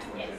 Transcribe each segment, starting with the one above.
Yes.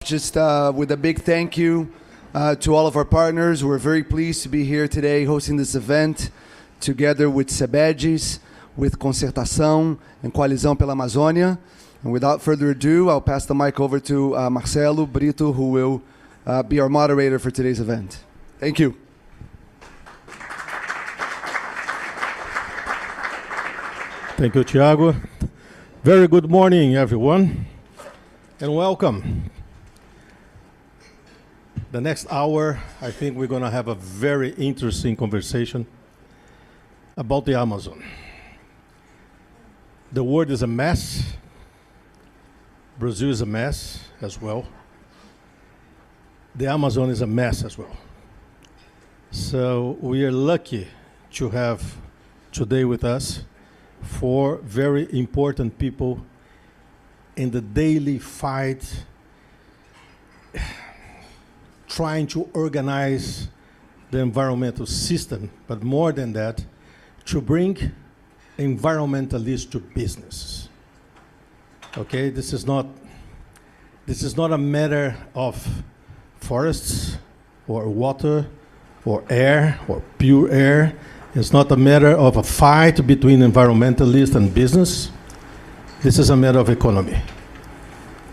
Just with a big thank you to all of our partners. We're very pleased to be here today hosting this event together with CBKK, with Concertação and Coalizão pela Amazônia. And without further ado, I'll pass the mic over to Marcello, Brito, who will be our moderator for today's event. Thank you. Thank you, Thiago. Very good morning, everyone, and welcome. The next hour, I think we're going to have a very interesting conversation about the Amazon. The world is a mess. Brazil is a mess as well. The Amazon is a mess as well. So we are lucky to have today with us 4 very important people in the daily fight trying to organize the environmental system, but more than that, to bring environmentalists to business. Okay, this is not a matter of forests or water or air or pure air. It's not a matter of a fight between environmentalists and business. This is a matter of economy.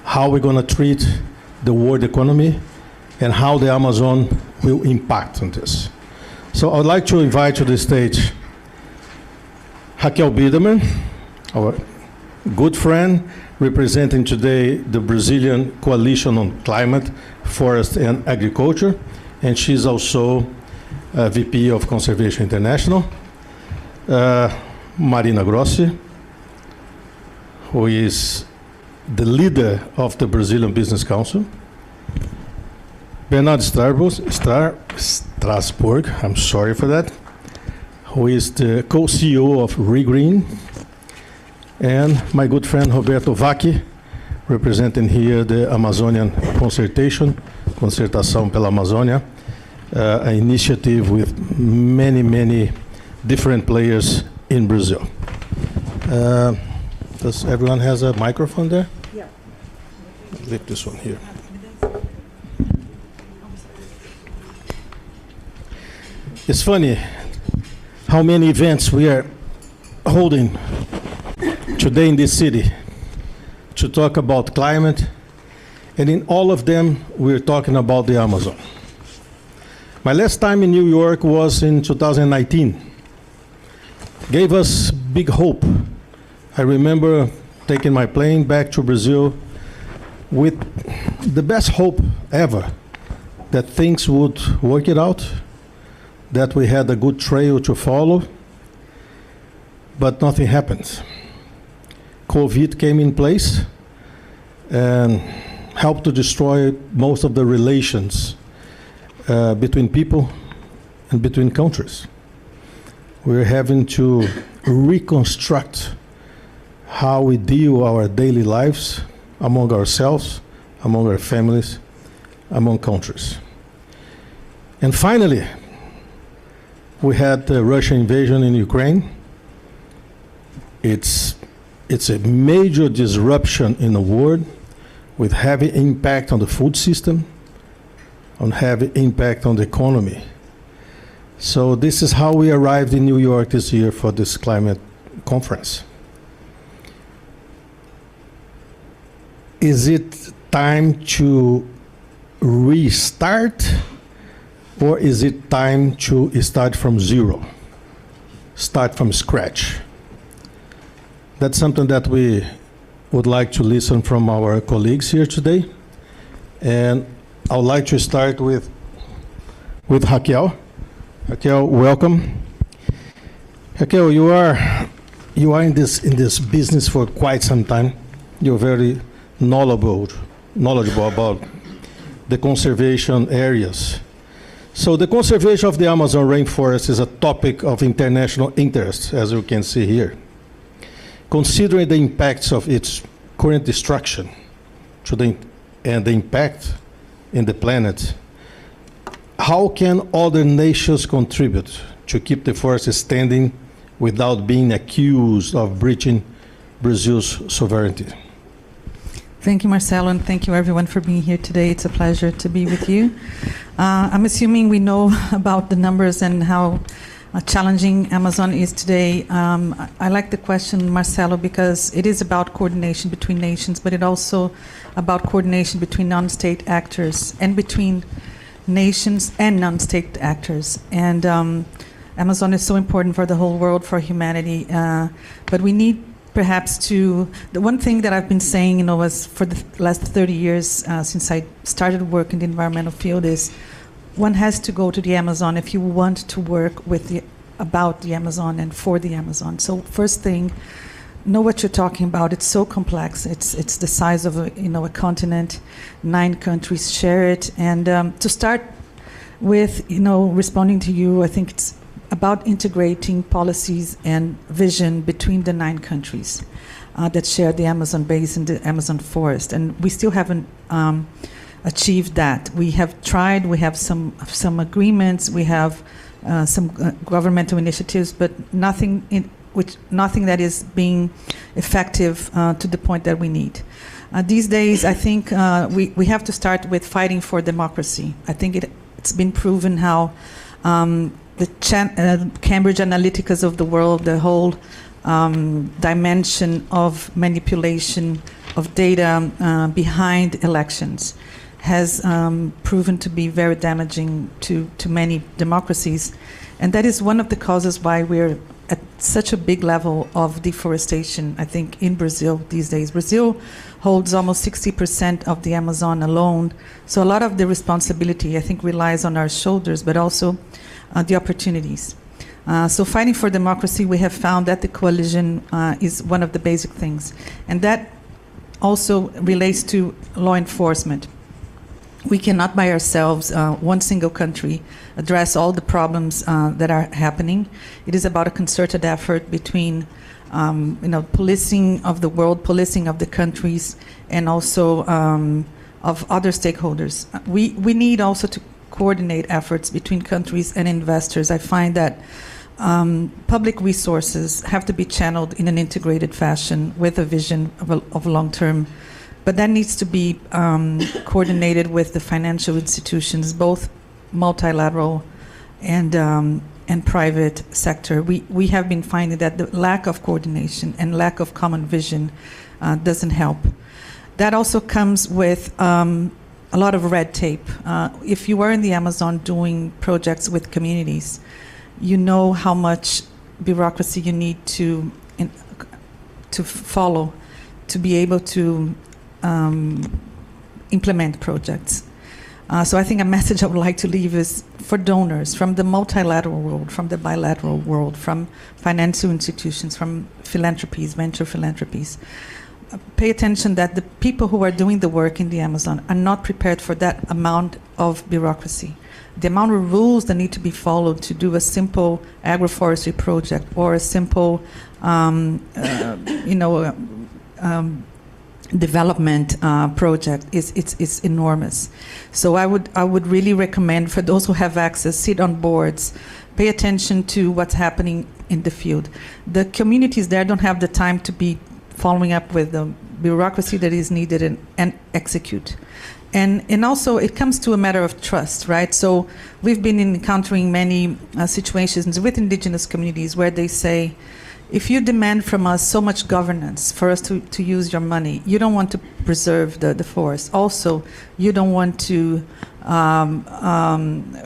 How we're going to treat the world economy and how the Amazon will impact on this. So I'd like to invite to the stage Biderman, our good friend, representing today the Brazilian Coalition on Climate, Forest and Agriculture, and she's also VP of Conservation International. Marina Grossi, who is the leader of the Brazilian Business Council. Bernardo Strassburg, I'm sorry for that, who is the co-CEO of re.green, and my good friend Roberto Vacchi, representing here the Amazonian Concertação pela Amazônia, an initiative with many different players in Brazil. Does everyone has a microphone there? Yeah. Leave this one here. It's funny how many events we are holding today in this city to talk about climate, and in all of them we're talking about the Amazon. My last time in New York was in 2019. Gave us big hope. I remember taking my plane back to Brazil with the best hope ever that things would work it out, that we had a good trail to follow, but nothing happened. COVID came in place and helped to destroy most of the relations between people and between countries. We're having to reconstruct how we deal our daily lives among ourselves, among our families, among countries. And finally, we had the Russian invasion in Ukraine. It's a major disruption in the world with heavy impact on the food system, on heavy impact on the economy. So this is how we arrived in New York this year for this climate conference. Is it time to restart, or is it time to start from zero, start from scratch? That's something that we would like to listen from our colleagues here today. And I would like to start with Raquel. Raquel, welcome. Raquel, you are in this business for quite some time. You're very knowledgeable about the conservation areas. So the conservation of the Amazon rainforest is a topic of international interest, as you can see here. Considering the impacts of its current destruction and the impact in the planet, how can other nations contribute to keep the forest standing without being accused of breaching Brazil's sovereignty? Thank you, Marcello, and thank you, everyone, for being here today. It's a pleasure to be with you. I'm assuming we know about the numbers and how challenging Amazon is today. I like the question, Marcello, because it is about coordination between nations, but it also about coordination between non-state actors and between nations and non-state actors. And Amazon is so important for the whole world, for humanity, but we need perhaps to, the one thing that I've been saying, was for the last 30 years since I started work in the environmental field is one has to go to the Amazon if you want to work with about the Amazon and for the Amazon. So first thing, know what you're talking about. It's so complex. It's the size of a continent. 9 countries share it. And to start with, responding to you, I think it's about integrating policies and vision between the 9 countries that share the Amazon basin, the Amazon forest. And we still haven't achieved that. We have tried, we have some agreements, we have some governmental initiatives, but nothing that is being effective to the point that we need. These days, I think we have to start with fighting for democracy. I think it's been proven how the Cambridge Analyticas of the world, the whole dimension of manipulation of data behind elections has proven to be very damaging to many democracies. And that is one of the causes why we're at such a big level of deforestation, I think, in Brazil these days. Brazil holds almost 60% of the Amazon alone. So a lot of the responsibility, I think, relies on our shoulders, but also the opportunities. So fighting for democracy, we have found that the coalition is one of the basic things. And that also relates to law enforcement. We cannot by ourselves, one single country, address all the problems that are happening. It is about a concerted effort between policing of the world, policing of the countries, and also of other stakeholders. We need also to coordinate efforts between countries and investors. I find that public resources have to be channeled in an integrated fashion with a vision of long-term, but that needs to be coordinated with the financial institutions, both multilateral and private sector. We have been finding that the lack of coordination and lack of common vision doesn't help. That also comes with a lot of red tape. If you are in the Amazon doing projects with communities, you know how much bureaucracy you need to follow to be able to implement projects. So I think a message I would like to leave is for donors from the multilateral world, from the bilateral world, from financial institutions, from philanthropies, venture philanthropies. Pay attention that the people who are doing the work in the Amazon are not prepared for that amount of bureaucracy. The amount of rules that need to be followed to do a simple agroforestry project or a simple, development project is enormous. So I would really recommend for those who have access, sit on boards, pay attention to what's happening in the field. The communities there don't have the time to be following up with the bureaucracy that is needed and execute. And also it comes to a matter of trust, right? So we've been encountering many situations with indigenous communities where they say, if you demand from us so much governance for us to use your money, you don't want to preserve the forest. Also, you don't want to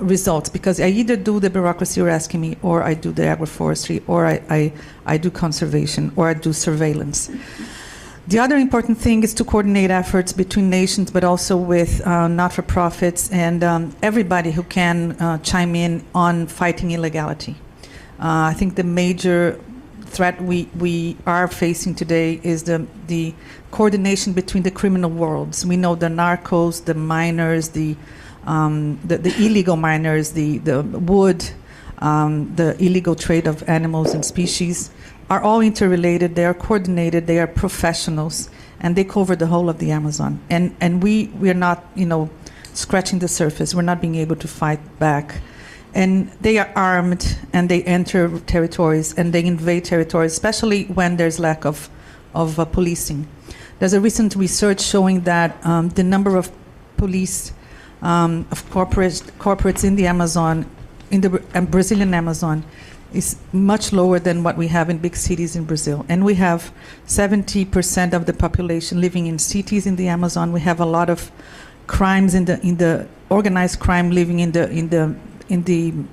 results, because I either do the bureaucracy you're asking me, or I do the agroforestry, or I do conservation, or I do surveillance. The other important thing is to coordinate efforts between nations, but also with not-for-profits and everybody who can chime in on fighting illegality. I think the major threat we are facing today is the coordination between the criminal worlds. We know the narcos, the miners, the illegal miners, the wood, the illegal trade of animals and species are all interrelated. They are coordinated. They are professionals, and they cover the whole of the Amazon. And we are not, scratching the surface. We're not being able to fight back. And they are armed, and they enter territories, and they invade territories, especially when there's lack of policing. There's a recent research showing that the number of police of corporates in the Amazon, in the Brazilian Amazon, is much lower than what we have in big cities in Brazil. And we have 70% of the population living in cities in the Amazon. We have a lot of crimes in the organized crime living in the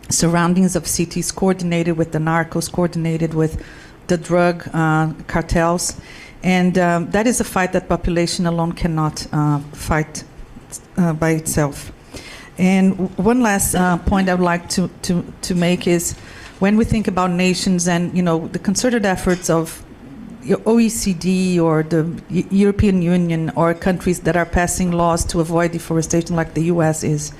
surroundings of cities, coordinated with the narcos, coordinated with the drug cartels. And that is a fight that population alone cannot fight by itself. And one last point I would like to make is, when we think about nations and the concerted efforts of OECD or the European Union or countries that are passing laws to avoid deforestation like the US is,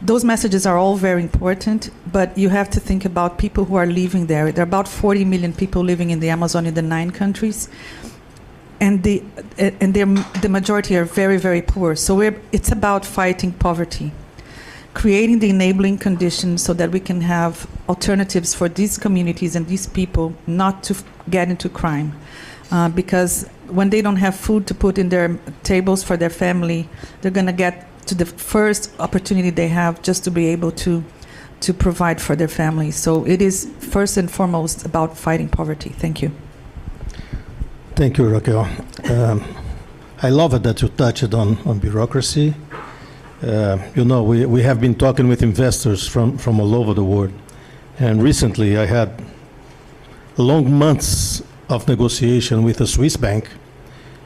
those messages are all very important, but you have to think about people who are living there. There are about 40 million people living in the Amazon in the 9 countries. And the majority are very, very poor. So it's about fighting poverty, creating the enabling conditions so that we can have alternatives for these communities and these people not to get into crime. Because when they don't have food to put in their tables for their family, they're going to get to the first opportunity they have just to be able to provide for their families. So it is first and foremost about fighting poverty. Thank you. Thank you, Raquel. I love it that you touched on bureaucracy. We have been talking with investors from all over the world. And recently I had long months of negotiation with a Swiss bank.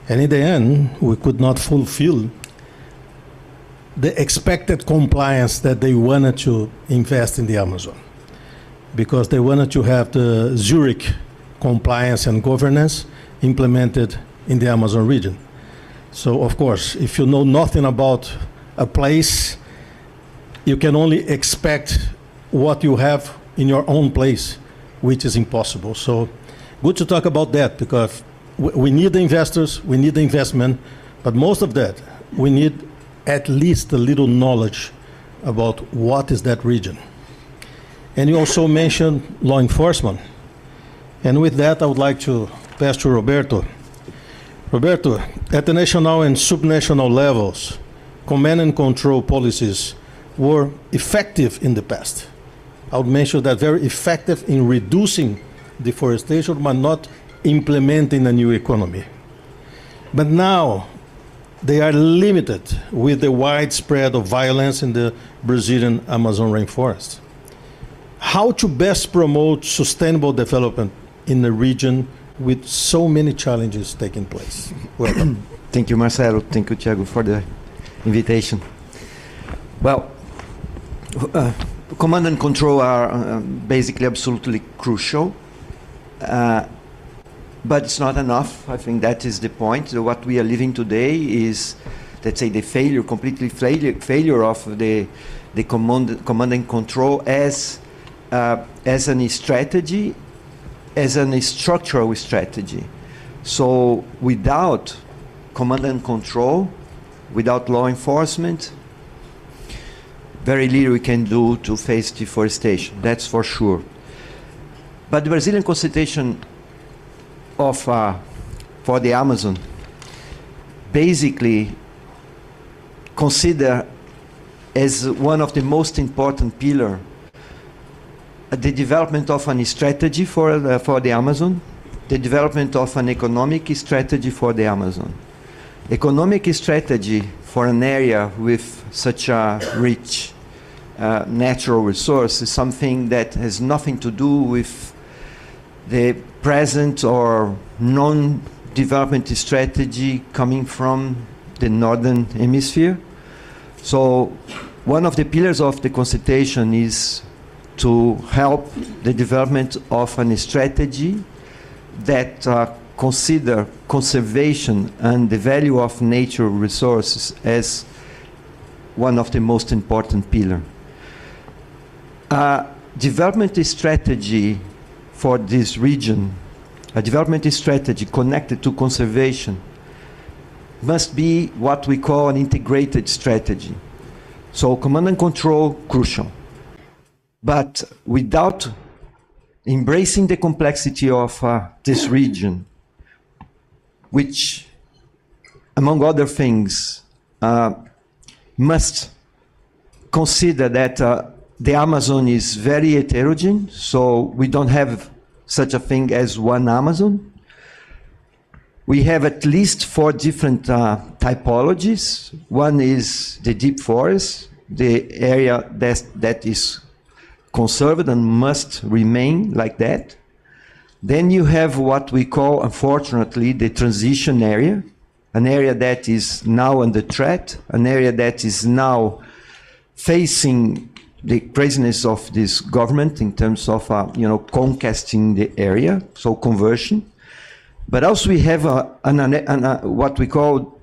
And in the end, we could not fulfill the expected compliance that they wanted to invest in the Amazon, because they wanted to have the Zurich compliance and governance implemented in the Amazon region. So, of course, if you know nothing about a place, you can only expect what you have in your own place, which is impossible. So, good to talk about that, because we need the investors, we need the investment, but most of that, we need at least a little knowledge about what is that region. And you also mentioned law enforcement. And with that, I would like to pass to Roberto. Roberto, at the national and subnational levels, command and control policies were effective in the past. I would mention that very effective in reducing deforestation, but not implementing a new economy. But now, they are limited with the widespread of violence in the Brazilian Amazon rainforest. How to best promote sustainable development in a region with so many challenges taking place? Welcome. Thank you, Marcello. Thank you, Thiago, for the invitation. Well, command and control are basically absolutely crucial, but it's not enough. I think that is the point. What we are living today is, let's say, the failure of the command and control as a strategy, as a structural strategy. So without command and control, without law enforcement, very little we can do to face deforestation, that's for sure. But the Brazilian Constitution for the Amazon basically consider as one of the most important pillars the development of a strategy for the Amazon, the development of an economic strategy for the Amazon. Economic strategy for an area with such a rich natural resource is something that has nothing to do with the present or non-development strategy coming from the Northern Hemisphere. So one of the pillars of the Constitution is to help the development of a strategy that consider conservation and the value of natural resources as one of the most important pillars. Development strategy for this region, a development strategy connected to conservation, must be what we call an integrated strategy. So command and control, crucial. But without embracing the complexity of this region, which, among other things, must consider that the Amazon is very heterogeneous, so we don't have such a thing as one Amazon. We have at least 4 different typologies. One is the deep forest, the area that is conserved and must remain like that. Then you have what we call, unfortunately, the transition area, an area that is now under threat, an area that is now facing the craziness of this government in terms of conquesting the area, so conversion. But also we have what we call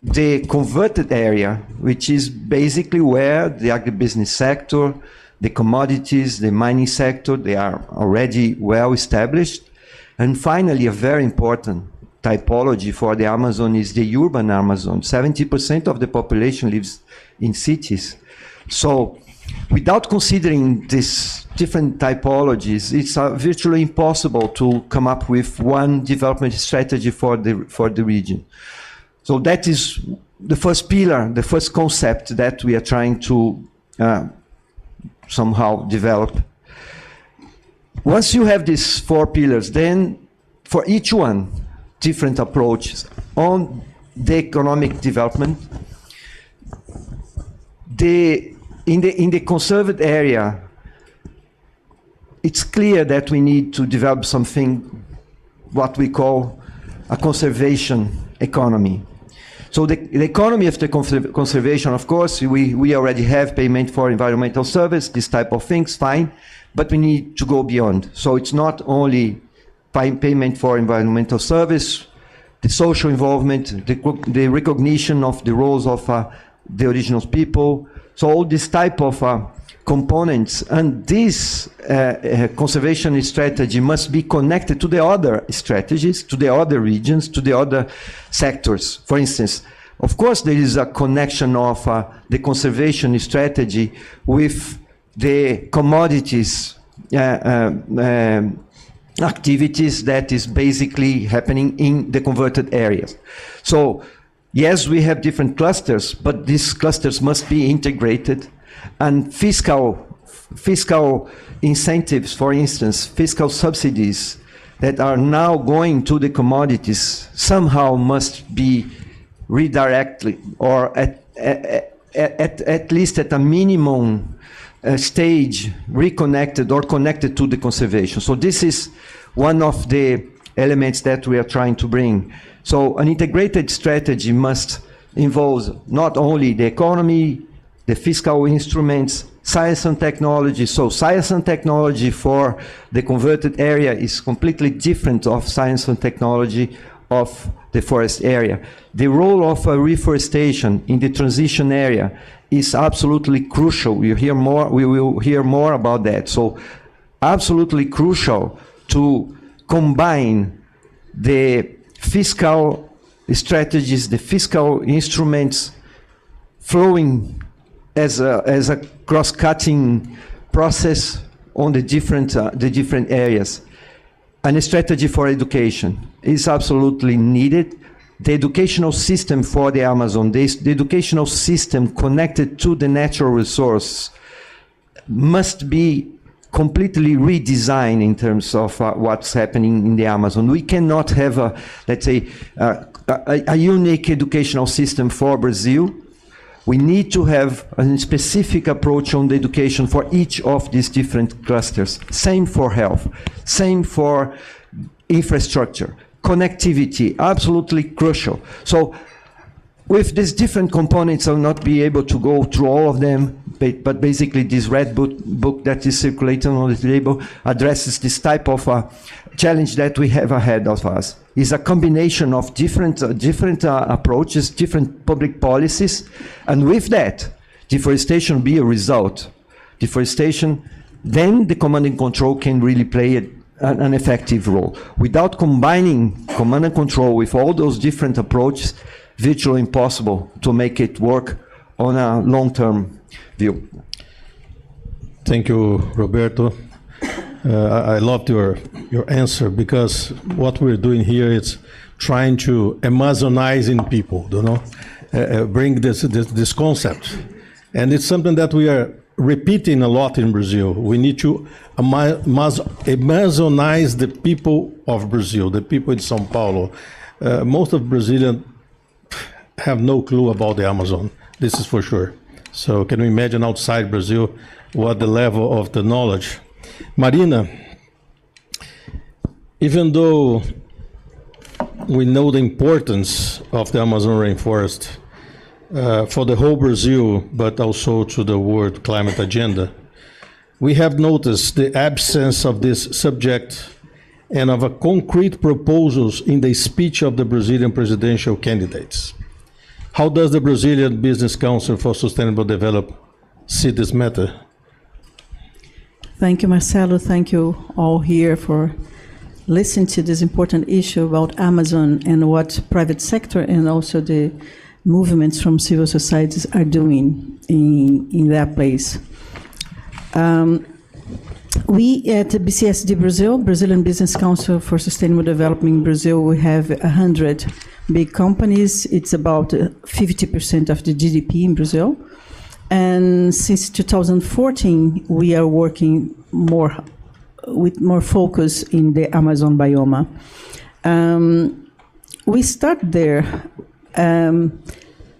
the converted area, which is basically where the agribusiness sector, the commodities, the mining sector, they are already well established. And finally, a very important typology for the Amazon is the urban Amazon. 70% of the population lives in cities. So without considering these different typologies, it's virtually impossible to come up with one development strategy for the region. So that is the first pillar, the first concept that we are trying to somehow develop. Once you have these 4 pillars, then for each one, different approaches on the economic development. In the conserved area, it's clear that we need to develop something, what we call a conservation economy. So the economy of the conservation, of course, we already have payment for environmental service, this type of things, fine, but we need to go beyond. So it's not only payment for environmental service, the social involvement, the recognition of the roles of the original people. So all this type of components, and this conservation strategy must be connected to the other strategies, to the other regions, to the other sectors. For instance, of course, there is a connection of the conservation strategy with the commodities activities that is basically happening in the converted areas. So yes, we have different clusters, but these clusters must be integrated, and fiscal incentives, for instance, fiscal subsidies that are now going to the commodities somehow must be redirected, or at least at a minimum stage reconnected or connected to the conservation. So this is one of the elements that we are trying to bring. So an integrated strategy must involve not only the economy, the fiscal instruments, science and technology. So science and technology for the converted area is completely different of science and technology of the forest area. The role of reforestation in the transition area is absolutely crucial. We will hear more about that. So absolutely crucial to combine the fiscal strategies, the fiscal instruments flowing as a cross-cutting process on the different areas. And a strategy for education is absolutely needed. The educational system for the Amazon, the educational system connected to the natural resource must be completely redesigned in terms of what's happening in the Amazon. We cannot have let's say, a unique educational system for Brazil. We need to have a specific approach on the education for each of these different clusters. Same for health, same for infrastructure, connectivity, absolutely crucial. So with these different components, I'll not be able to go through all of them, but basically this red book that is circulating on the table addresses this type of challenge that we have ahead of us. It's a combination of different approaches, different public policies, and with that, deforestation will be a result. Deforestation, then the command and control can really play an effective role. Without combining command and control with all those different approaches, virtually impossible to make it work on a long-term view. Thank you, Roberto. I loved your answer, because what we're doing here is trying to Amazonize in people, bring this concept. And it's something that we are repeating a lot in Brazil. We need to Amazonize the people of Brazil, the people in São Paulo. Most of Brazilians have no clue about the Amazon. This is for sure. So can you imagine outside Brazil what the level of the knowledge? Marina, even though we know the importance of the Amazon rainforest for the whole Brazil, but also to the world climate agenda, we have noticed the absence of this subject and of a concrete proposals in the speech of the Brazilian presidential candidates. How does the Brazilian Business Council for Sustainable Development see this matter? Thank you, Marcello. Thank you all here for listening to this important issue about Amazon and what private sector and also the movements from civil societies are doing in that place. We at the BCSD Brazil, Brazilian Business Council for Sustainable Development in Brazil, we have 100 big companies. It's about 50% of the GDP in Brazil. And since 2014, we are working with more focus in the Amazon biome. We start there, and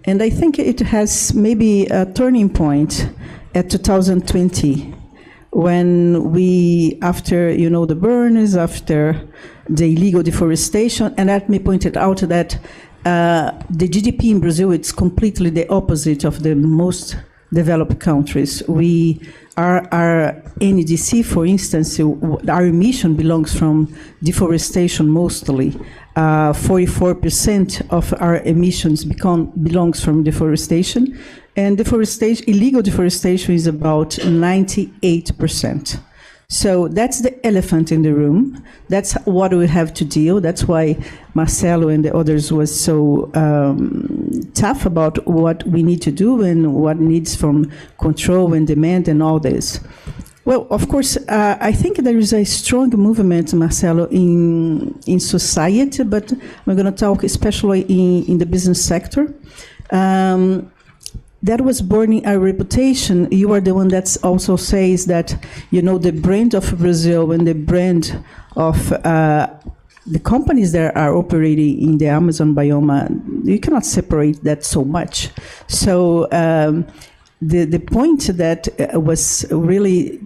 I think it has maybe a turning point at 2020, when we, after the burns, after the illegal deforestation, and let me point it out that the GDP in Brazil, it's completely the opposite of the most developed countries. Our NDC, for instance, our emission belongs from deforestation mostly. 44% of our emissions belongs from deforestation, and illegal deforestation is about 98%. So that's the elephant in the room. That's what we have to deal. That's why Marcello and the others was so tough about what we need to do and what needs from control and demand and all this. Well, of course, I think there is a strong movement, Marcello, in society, but we're going to talk especially in the business sector. That was burning our reputation. You are the one that also says that, the brand of Brazil and the brand of the companies that are operating in the Amazon biome, you cannot separate that so much. So the point that was really,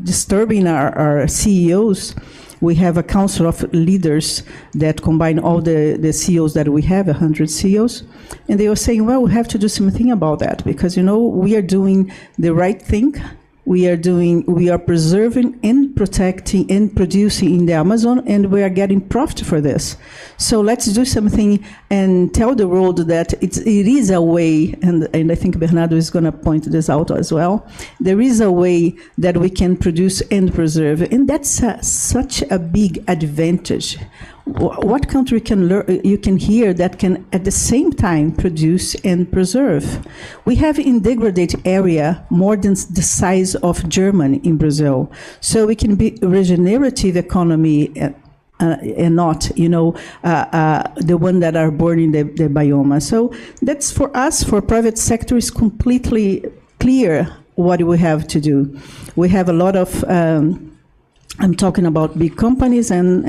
disturbing our CEOs. We have a council of leaders that combine all the CEOs that we have, 100 CEOs. And they were saying, well, we have to do something about that because, we are doing the right thing. We are preserving and protecting and producing in the Amazon, and we are getting profit for this. So let's do something and tell the world that it is a way, and I think Bernardo is going to point this out as well. There is a way that we can produce and preserve, and that's such a big advantage. What country you can hear that can at the same time produce and preserve? We have in degraded area more than the size of Germany in Brazil. So we can be regenerative economy and not, the one that are burning the biome. So that's for us, for private sector, is completely clear what we have to do. We have a lot of I'm talking about big companies, and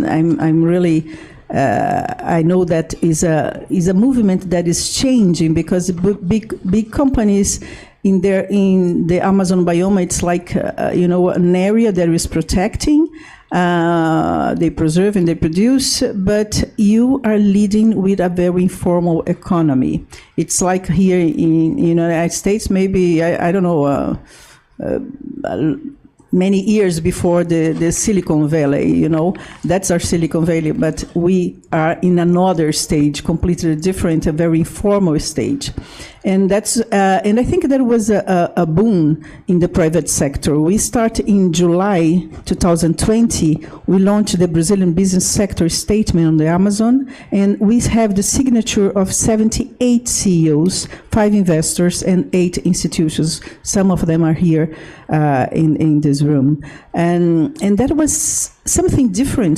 I'm really I know that is a movement that is changing because big companies in the Amazon biome, it's like an area that is protecting. They preserve and they produce, but you are leading with a very informal economy. It's like here in the United States, maybe I don't know. Many years before the Silicon Valley, that's our Silicon Valley, but we are in another stage, completely different, a very informal stage. And that's and I think there was a boom in the private sector. We start in July 2020. We launched the Brazilian Business Sector Statement on the Amazon, and we have the signature of 78 CEOs, 5 investors, and 8 institutions. Some of them are here in this room, and that was something different,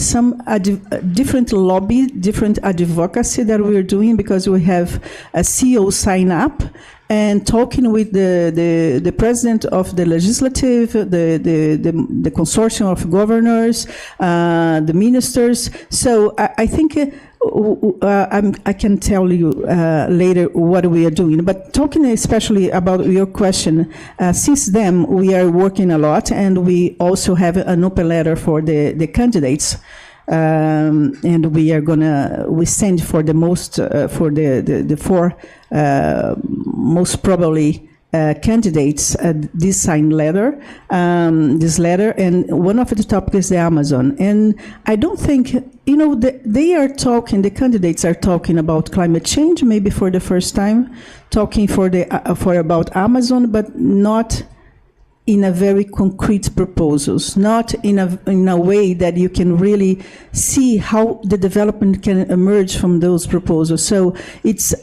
different lobby, different advocacy that we're doing, because we have a CEO sign up and talking with the president of the legislative, the consortium of governors, the ministers. So I think I can tell you later what we are doing. But talking especially about your question, since then we are working a lot, and we also have an open letter for the candidates. And we send for the most for the four most probably candidates this signed letter, this letter, and one of the topics is the Amazon. And I don't think, the candidates are talking about climate change, maybe for the first time, talking for about Amazon, but not in a very concrete proposals, not in a way that you can really see how the development can emerge from those proposals. So it's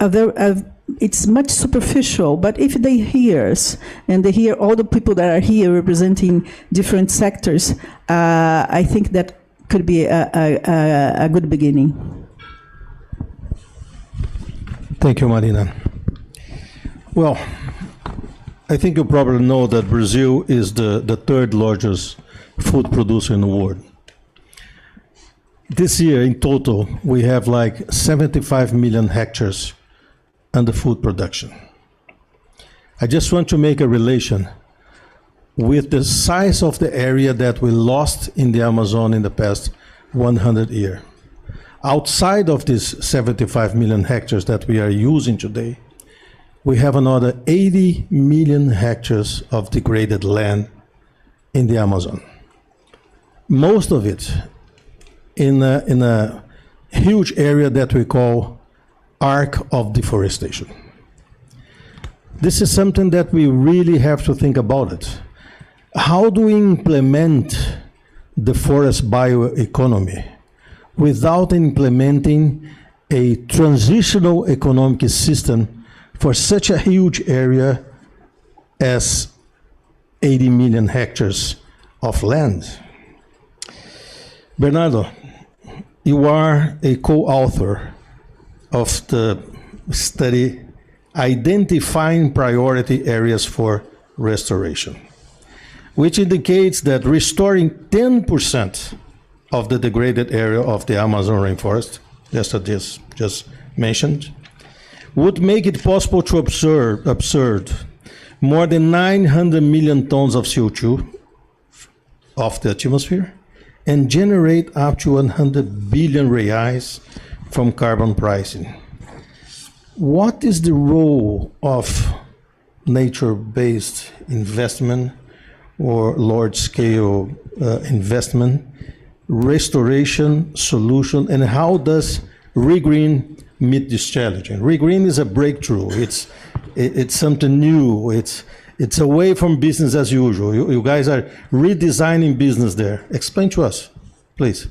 it's much superficial, but if they hear us, and they hear all the people that are here representing different sectors, I think that could be a good beginning. Thank you, Marina. Well, I think you probably know that Brazil is the third largest food producer in the world. This year, in total, we have like 75 million hectares under food production. I just want to make a relation with the size of the area that we lost in the Amazon in the past 100 years. Outside of these 75 million hectares that we are using today, we have another 80 million hectares of degraded land in the Amazon. Most of it in a huge area that we call arc of deforestation. This is something that we really have to think about it. How do we implement the forest bioeconomy without implementing a transitional economic system for such a huge area as 80 million hectares of land? Bernardo, you are a co-author of the study Identifying Priority Areas for Restoration, which indicates that restoring 10% of the degraded area of the Amazon rainforest, just mentioned, would make it possible to absorb more than 900 million tons of CO2 off the atmosphere and generate up to 100 billion reais from carbon pricing. What is the role of nature-based investment or large-scale investment, restoration, solution, and how does re.green meet this challenge? And re.green is a breakthrough. It's something new. It's away from business as usual. You guys are redesigning business there. Explain to us, please.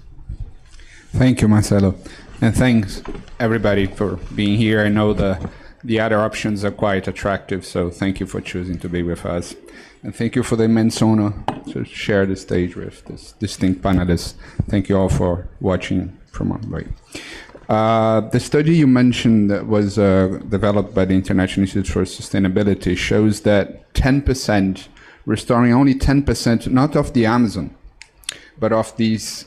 Thank you, Marcello. And thanks, everybody, for being here. I know the other options are quite attractive, so thank you for choosing to be with us. And thank you for the immense honor to share the stage with this distinct panelists. Thank you all for watching from our way. The study you mentioned that was developed by the International Institute for Sustainability shows that 10%, restoring only 10%, not of the Amazon, but of these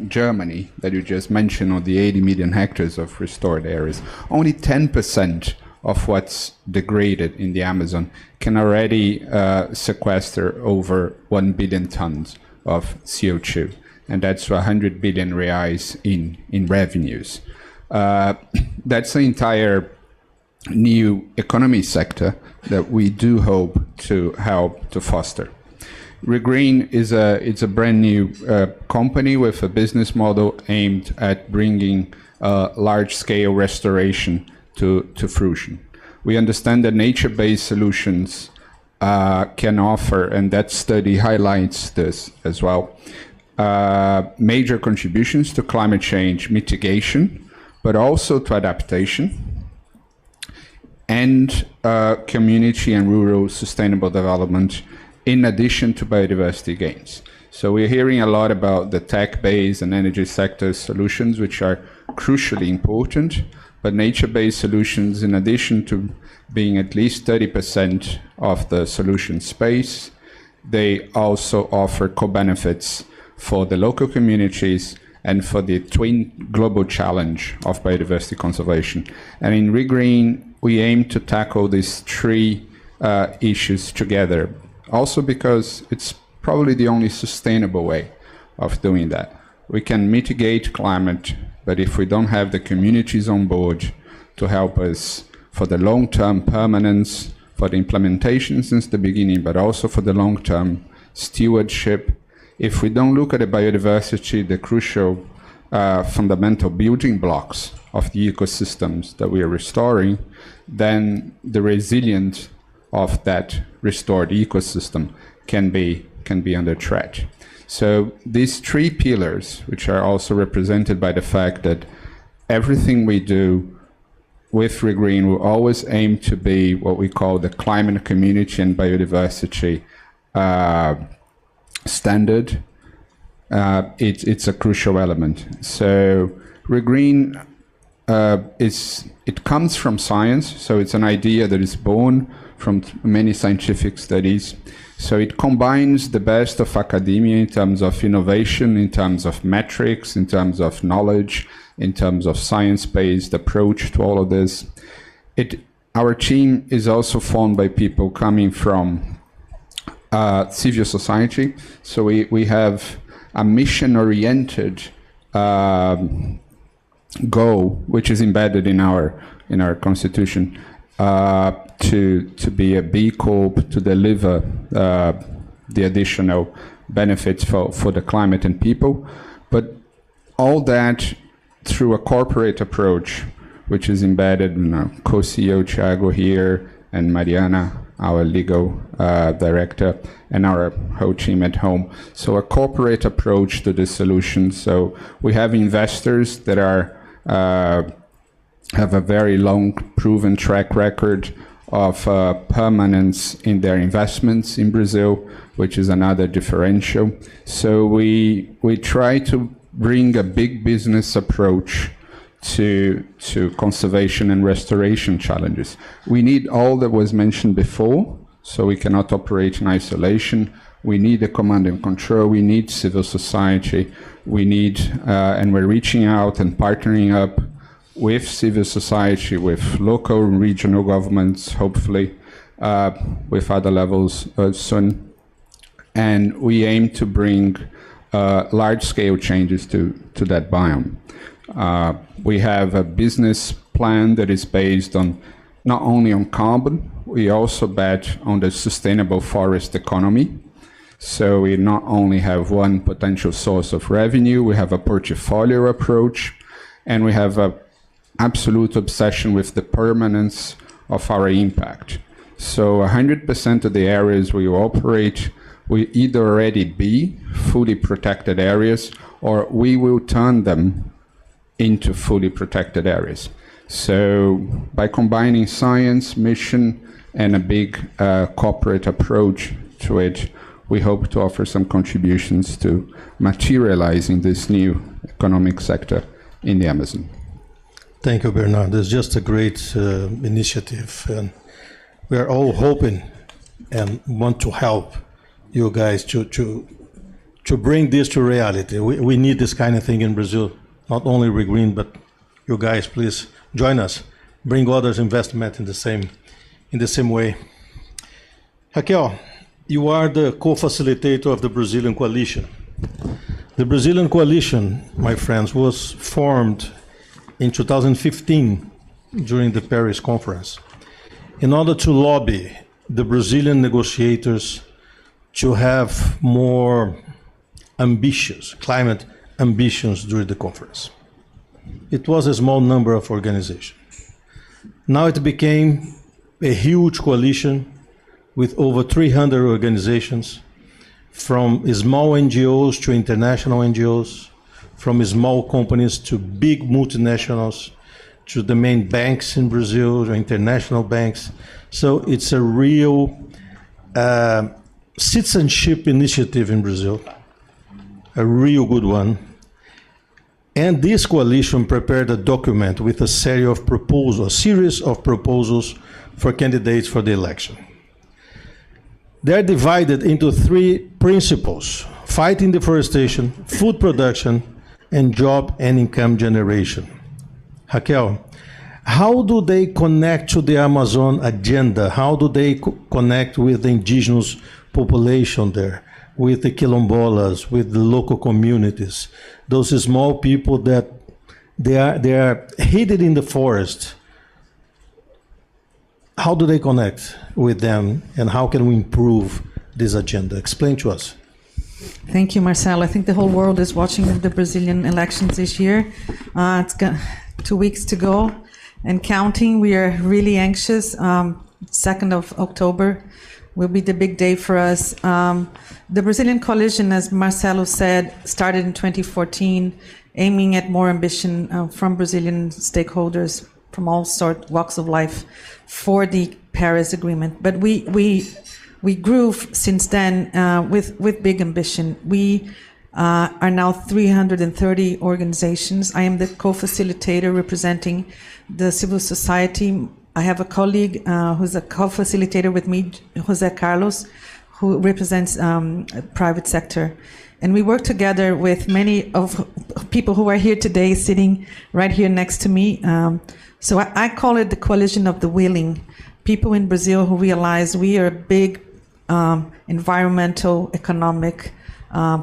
Germany that you just mentioned, or the 80 million hectares of restored areas, only 10% of what's degraded in the Amazon can already sequester over 1 billion tons of CO2. And that's 100 billion reais in revenues. That's the entire new economy sector that we do hope to help to foster. re.green is a brand new company with a business model aimed at bringing large-scale restoration to fruition. We understand that nature-based solutions can offer, and that study highlights this as well, major contributions to climate change mitigation, but also to adaptation and community and rural sustainable development, in addition to biodiversity gains. So we're hearing a lot about the tech-based and energy sector solutions, which are crucially important, but nature-based solutions, in addition to being at least 30% of the solution space, they also offer co-benefits for the local communities and for the twin global challenge of biodiversity conservation. And in re.green, we aim to tackle these three issues together, also because it's probably the only sustainable way of doing that. We can mitigate climate, but if we don't have the communities on board to help us for the long-term permanence, for the implementation since the beginning, but also for the long-term stewardship, if we don't look at the biodiversity, the crucial fundamental building blocks of the ecosystems that we are restoring, then the resilience of that restored ecosystem can be under threat. So these three pillars, which are also represented by the fact that everything we do with re.green will always aim to be what we call the climate community and biodiversity standard, it's a crucial element. So re.green it comes from science, so it's an idea that is born from many scientific studies. So it combines the best of academia in terms of innovation, in terms of metrics, in terms of knowledge, in terms of science-based approach to all of this. Our team is also formed by people coming from civil society. So we have a mission-oriented goal, which is embedded in our constitution, to be a B Corp, to deliver the additional benefits for the climate and people. But all that through a corporate approach, which is embedded in our co-CEO Thiago here, and Marina, our legal director, and our whole team at home. So a corporate approach to the solution. So we have investors that have a very long proven track record of permanence in their investments in Brazil, which is another differential. So we try to bring a big business approach to conservation and restoration challenges. We need all that was mentioned before, so we cannot operate in isolation. We need a command and control. We need civil society. We need, and we're reaching out and partnering up with civil society, with local and regional governments, hopefully, with other levels soon. And we aim to bring large-scale changes to that biome. We have a business plan that is based on not only on carbon, we also bet on the sustainable forest economy. So we not only have one potential source of revenue, we have a portfolio approach, and we have an absolute obsession with the permanence of our impact. So 100% of the areas we operate will either already be fully protected areas, or we will turn them into fully protected areas. So by combining science, mission, and a big corporate approach to it, we hope to offer some contributions to materializing this new economic sector in the Amazon. Thank you, Bernardo. It's just a great initiative, and we are all hoping and want to help you guys to bring this to reality. We need this kind of thing in Brazil, not only re.green, but you guys, please join us, bring others investment in the same way. Raquel, you are the co-facilitator of the Brazilian coalition. The Brazilian coalition, my friends, was formed in 2015 during the Paris conference in order to lobby the Brazilian negotiators to have more ambitious climate ambitions during the conference. It was a small number of organizations. Now it became a huge coalition with over 300 organizations, from small NGOs to international NGOs, from small companies to big multinationals, to the main banks in Brazil, to international banks. So it's a real citizenship initiative in Brazil a real good one. And this coalition prepared a document with a series of proposals for candidates for the election. They're divided into 3 principles: fighting deforestation, food production, and job and income generation. Raquel, how do they connect to the Amazon agenda? How do they connect with the indigenous population there, with the quilombolas, with the local communities, those small people that they are hidden in the forest? How do they connect with them, and how can we improve this agenda? Explain to us. Thank you, Marcello. I think the whole world is watching the Brazilian elections this year. It's got 2 weeks to go and counting. We are really anxious. 2nd of October will be the big day for us. The Brazilian coalition, as Marcello said, started in 2014, aiming at more ambition from Brazilian stakeholders from all walks of life for the Paris Agreement. But we grew since then with big ambition. We are now 330 organizations. I am the co-facilitator representing the civil society. I have a colleague who's a co-facilitator with me, Jose Carlos, who represents private sector. And we work together with many of people who are here today, sitting right here next to me. So I call it the coalition of the willing. People in Brazil who realize we are a big environmental, economic,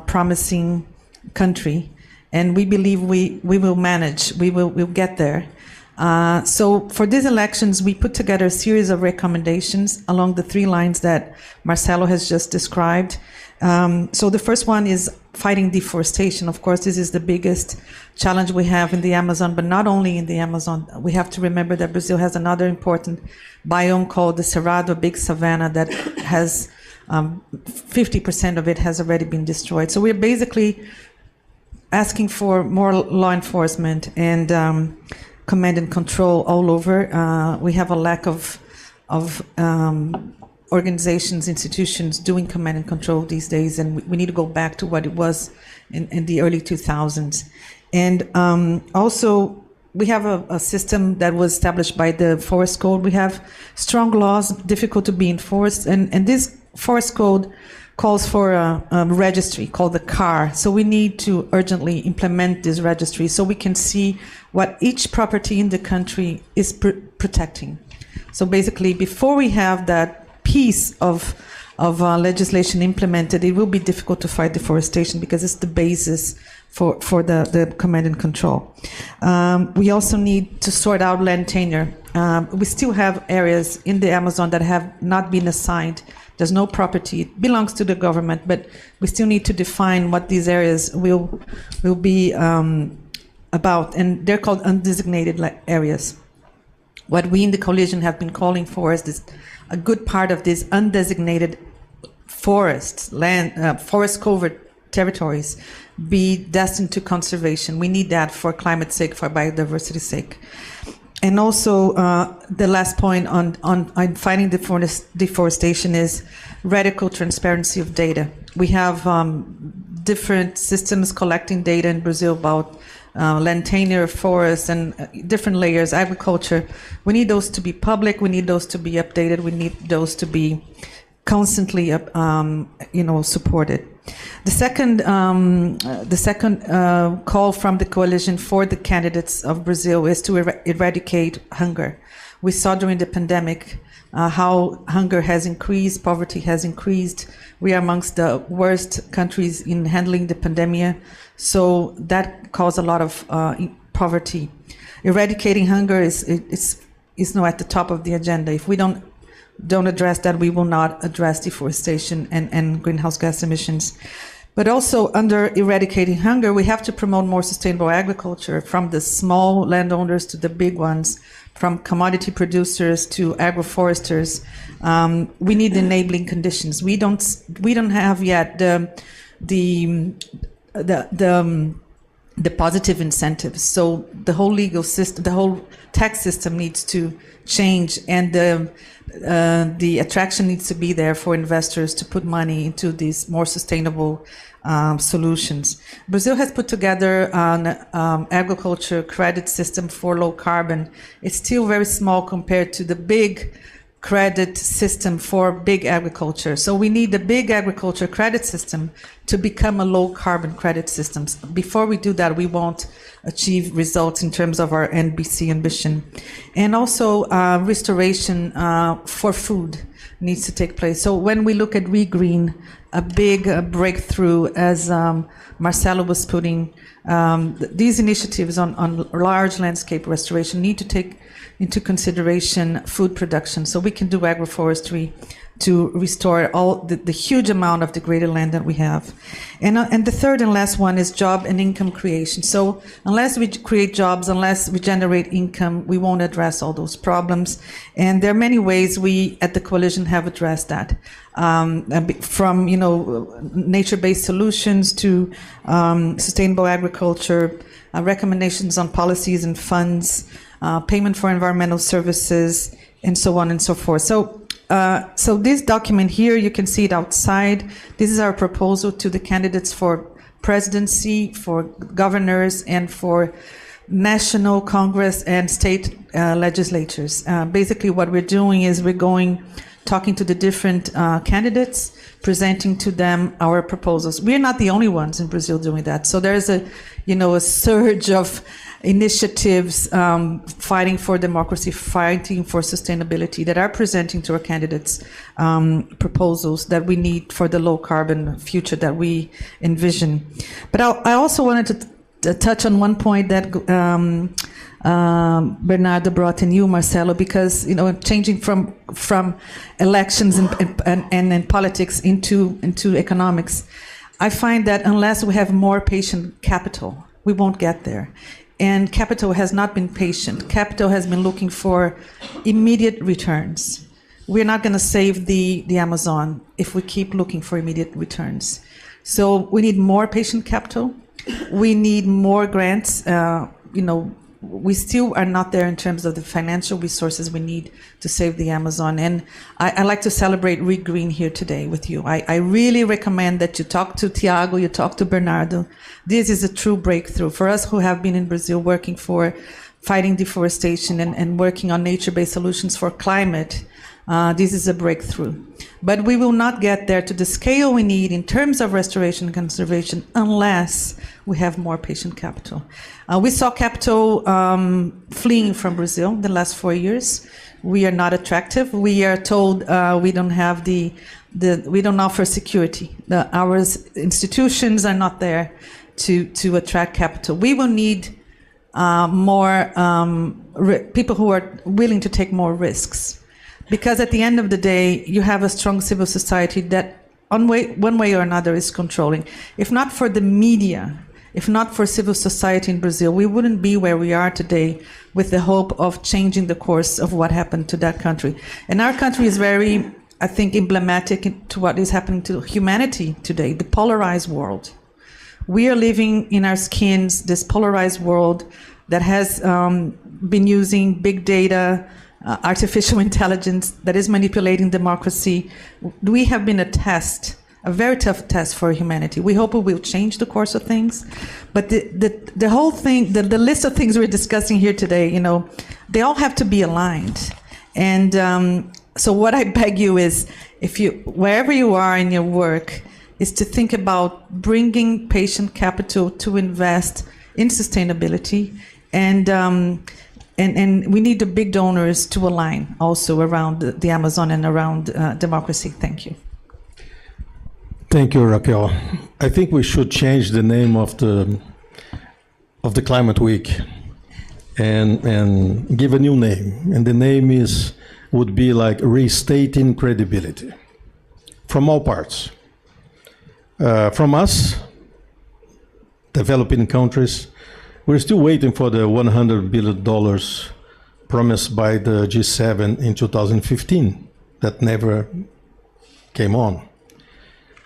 promising country, and we believe we will manage, we'll get there. So for these elections, we put together a series of recommendations along the 3 lines that Marcello has just described. So the first one is fighting deforestation. Of course, this is the biggest challenge we have in the Amazon, but not only in the Amazon. We have to remember that Brazil has another important biome called the Cerrado, big savanna, that has 50% of it has already been destroyed. So we're basically asking for more law enforcement and command and control all over. We have a lack of organizations, institutions doing command and control these days, and we need to go back to what it was in the early 2000s. And also, we have a system that was established by the Forest Code. We have strong laws, difficult to be enforced, and this Forest Code calls for a registry called the CAR. So we need to urgently implement this registry so we can see what each property in the country is protecting. So basically, before we have that piece of legislation implemented, it will be difficult to fight deforestation because it's the basis for the command and control. We also need to sort out land tenure. We still have areas in the Amazon that have not been assigned. There's no property. It belongs to the government, but we still need to define what these areas will be about, and they're called undesignated areas. What we in the coalition have been calling for is a good part of these undesignated forest covered territories be destined to conservation. We need that for climate's sake, for biodiversity's sake. And also, the last point on fighting deforestation is radical transparency of data. We have different systems collecting data in Brazil about land tenure, forests, and different layers, agriculture. We need those to be public. We need those to be updated. We need those to be constantly, supported. The second call from the coalition for the candidates of Brazil is to eradicate hunger. We saw during the pandemic how hunger has increased, poverty has increased. We are amongst the worst countries in handling the pandemic, so that caused a lot of poverty. Eradicating hunger is now at the top of the agenda. If we don't address that, we will not address deforestation and greenhouse gas emissions. But also, under eradicating hunger, we have to promote more sustainable agriculture, from the small landowners to the big ones, from commodity producers to agroforesters. We need enabling conditions. We don't have yet the the positive incentives. So the whole legal system, the whole tax system needs to change, and the attraction needs to be there for investors to put money into these more sustainable solutions. Brazil has put together an agriculture credit system for low carbon. It's still very small compared to the big credit system for big agriculture. So we need the big agriculture credit system to become a low carbon credit system. Before we do that, we won't achieve results in terms of our NBC ambition. And also restoration for food needs to take place. So when we look at re.green, a big breakthrough, as Marcello was putting, these initiatives on large landscape restoration need to take into consideration food production. So we can do agroforestry to restore all the huge amount of degraded land that we have. And the third and last one is job and income creation. So unless we create jobs, unless we generate income, we won't address all those problems. And there are many ways we at the coalition have addressed that. From nature-based solutions to sustainable agriculture, recommendations on policies and funds, payment for environmental services, and so on and so forth. So this document here, you can see it outside. This is our proposal to the candidates for presidency, for governors, and for national Congress and state legislatures. Basically, what we're doing is talking to the different candidates, presenting to them our proposals. We're not the only ones in Brazil doing that. So there's a surge of initiatives fighting for democracy, fighting for sustainability, that are presenting to our candidates proposals that we need for the low carbon future that we envision. But I also wanted to touch on one point that Bernardo brought in, you, Marcello, because changing from elections and politics into economics, I find that unless we have more patient capital, we won't get there. And capital has not been patient. Capital has been looking for immediate returns. We're not going to save the Amazon if we keep looking for immediate returns. So we need more patient capital. We need more grants. We still are not there in terms of the financial resources we need to save the Amazon. And I like to celebrate re.green here today with you. I really recommend that you talk to Tiago, you talk to Bernardo. This is a true breakthrough. For us who have been in Brazil working for fighting deforestation and working on nature-based solutions for climate, this is a breakthrough. But we will not get there to the scale we need in terms of restoration and conservation unless we have more patient capital. We saw capital fleeing from Brazil the last 4 years. We are not attractive. We are told we don't have we don't offer security. Our institutions are not there to attract capital. We will need more people who are willing to take more risks. Because at the end of the day, you have a strong civil society that one way or another is controlling. If not for the media, if not for civil society in Brazil, we wouldn't be where we are today with the hope of changing the course of what happened to that country. And our country is very, I think, emblematic to what is happening to humanity today, the polarized world. We are living in our skins this polarized world that has been using big data, artificial intelligence, that is manipulating democracy. We have been a very tough test for humanity. We hope it will change the course of things. But the whole thing, the list of things we're discussing here today, they all have to be aligned. And so what I beg you is, wherever you are in your work, is to think about bringing patient capital to invest in sustainability. And we need the big donors to align also around the Amazon and around democracy. Thank you. Thank you, Raquel. I think we should change the name of the Climate Week and give a new name. And the name would be like restating credibility from all parts. From us, developing countries, we're still waiting for the $100 billion promised by the G7 in 2015 that never came on.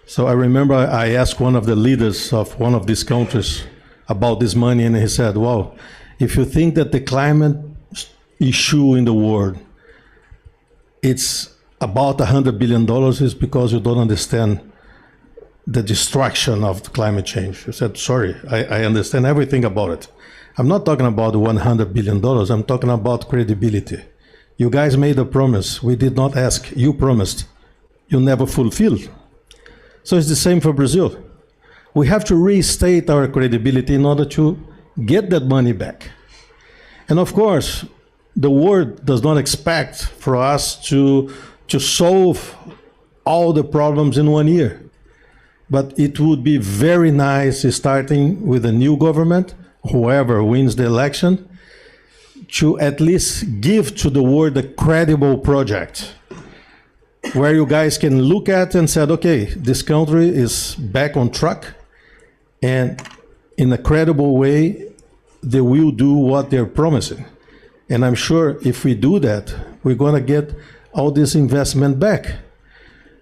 So I remember I asked one of the leaders of one of these countries about this money, and he said, well, if you think that the climate issue in the world, it's about $100 billion, is because you don't understand the destruction of climate change. You said, sorry, I understand everything about it. I'm not talking about $100 billion, I'm talking about credibility. You guys made a promise, we did not ask, you promised, you never fulfilled. So it's the same for Brazil. We have to restate our credibility in order to get that money back. And of course, the world does not expect for us to solve all the problems in 1 year. But it would be very nice, starting with a new government, whoever wins the election, to at least give to the world a credible project where you guys can look at and say, okay, this country is back on track, and in a credible way, they will do what they're promising. And I'm sure if we do that, we're going to get all this investment back.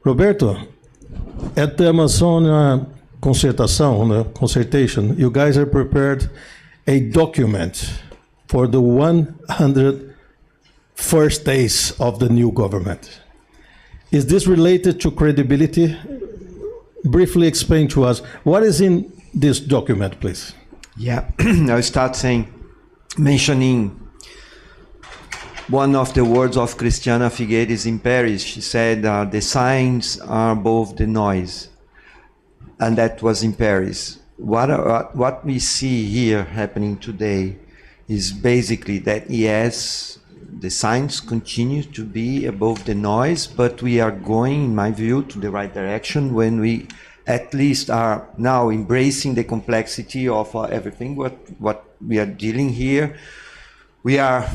Roberto, at the Amazon consultation, you guys have prepared a document for the 100 first days of the new government. Is this related to credibility? Briefly explain to us, what is in this document, please? Yeah, I'll start mentioning one of the words of Cristiana Figueiredo in Paris. She said, the signs are above the noise. And that was in Paris. What we see here happening today is basically that, yes, the signs continue to be above the noise, but we are going, in my view, to the right direction when we at least are now embracing the complexity of everything what we are dealing here. We are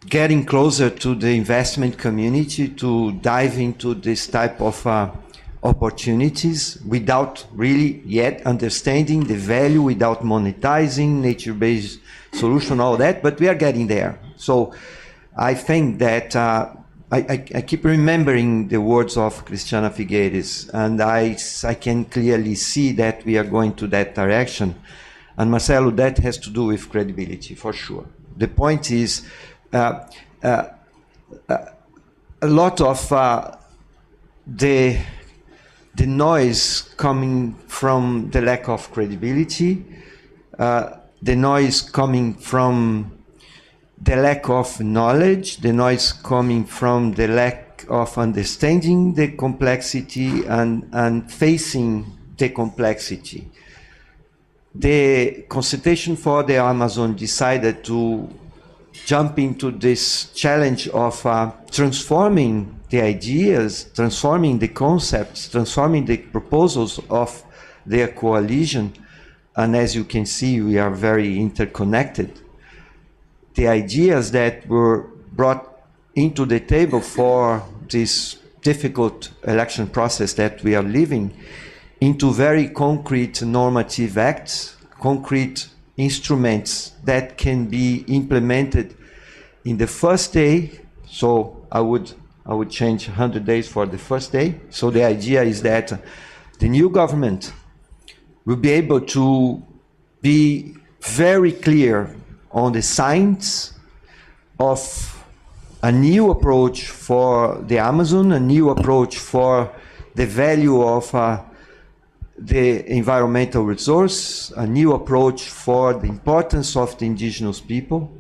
getting closer to the investment community to dive into this type of opportunities without really yet understanding the value, without monetizing nature-based solution, all that, but we are getting there. So I think that I keep remembering the words of Cristiana Figueiredo, and I can clearly see that we are going to that direction. And Marcello, that has to do with credibility, for sure. The point is, a lot of the noise coming from the lack of credibility, the noise coming from the lack of knowledge, the noise coming from the lack of understanding the complexity and facing the complexity. The consultation for the Amazon decided to jump into this challenge of transforming the ideas, transforming the concepts, transforming the proposals of their coalition. And as you can see, we are very interconnected. The ideas that were brought into the table for this difficult election process that we are living into very concrete normative acts, concrete instruments that can be implemented in the first day. So I would change 100 days for the first day. So the idea is that the new government will be able to be very clear on the signs of a new approach for the Amazon, a new approach for the value of the environmental resource, a new approach for the importance of the indigenous people,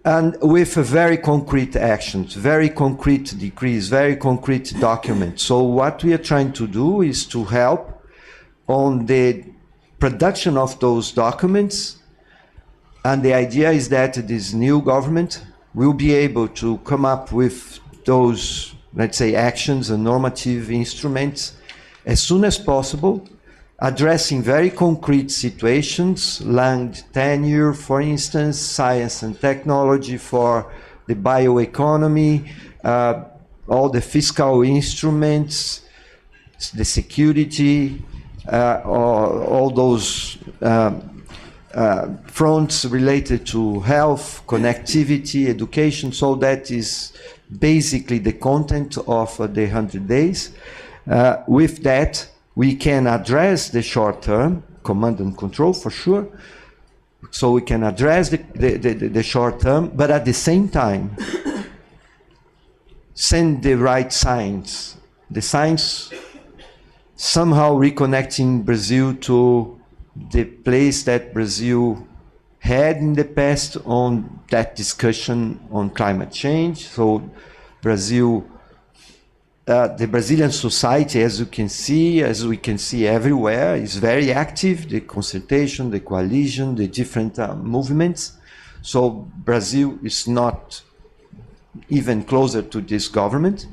and with very concrete actions, very concrete decrees, very concrete documents. So what we are trying to do is to help on the production of those documents. And the idea is that this new government will be able to come up with those, let's say, actions and normative instruments as soon as possible, addressing very concrete situations, land tenure, for instance, science and technology for the bioeconomy, all the fiscal instruments, the security, all those fronts related to health, connectivity, education. So that is basically the content of the 100 days. With that, we can address the short term, command and control for sure, so we can address the short term, but at the same time, send the right signs. The signs somehow reconnecting Brazil to the place that Brazil had in the past on that discussion on climate change. So Brazil, the Brazilian society, as we can see everywhere, is very active, the consultation, the coalition, the different movements. So Brazil is not even closer to this government.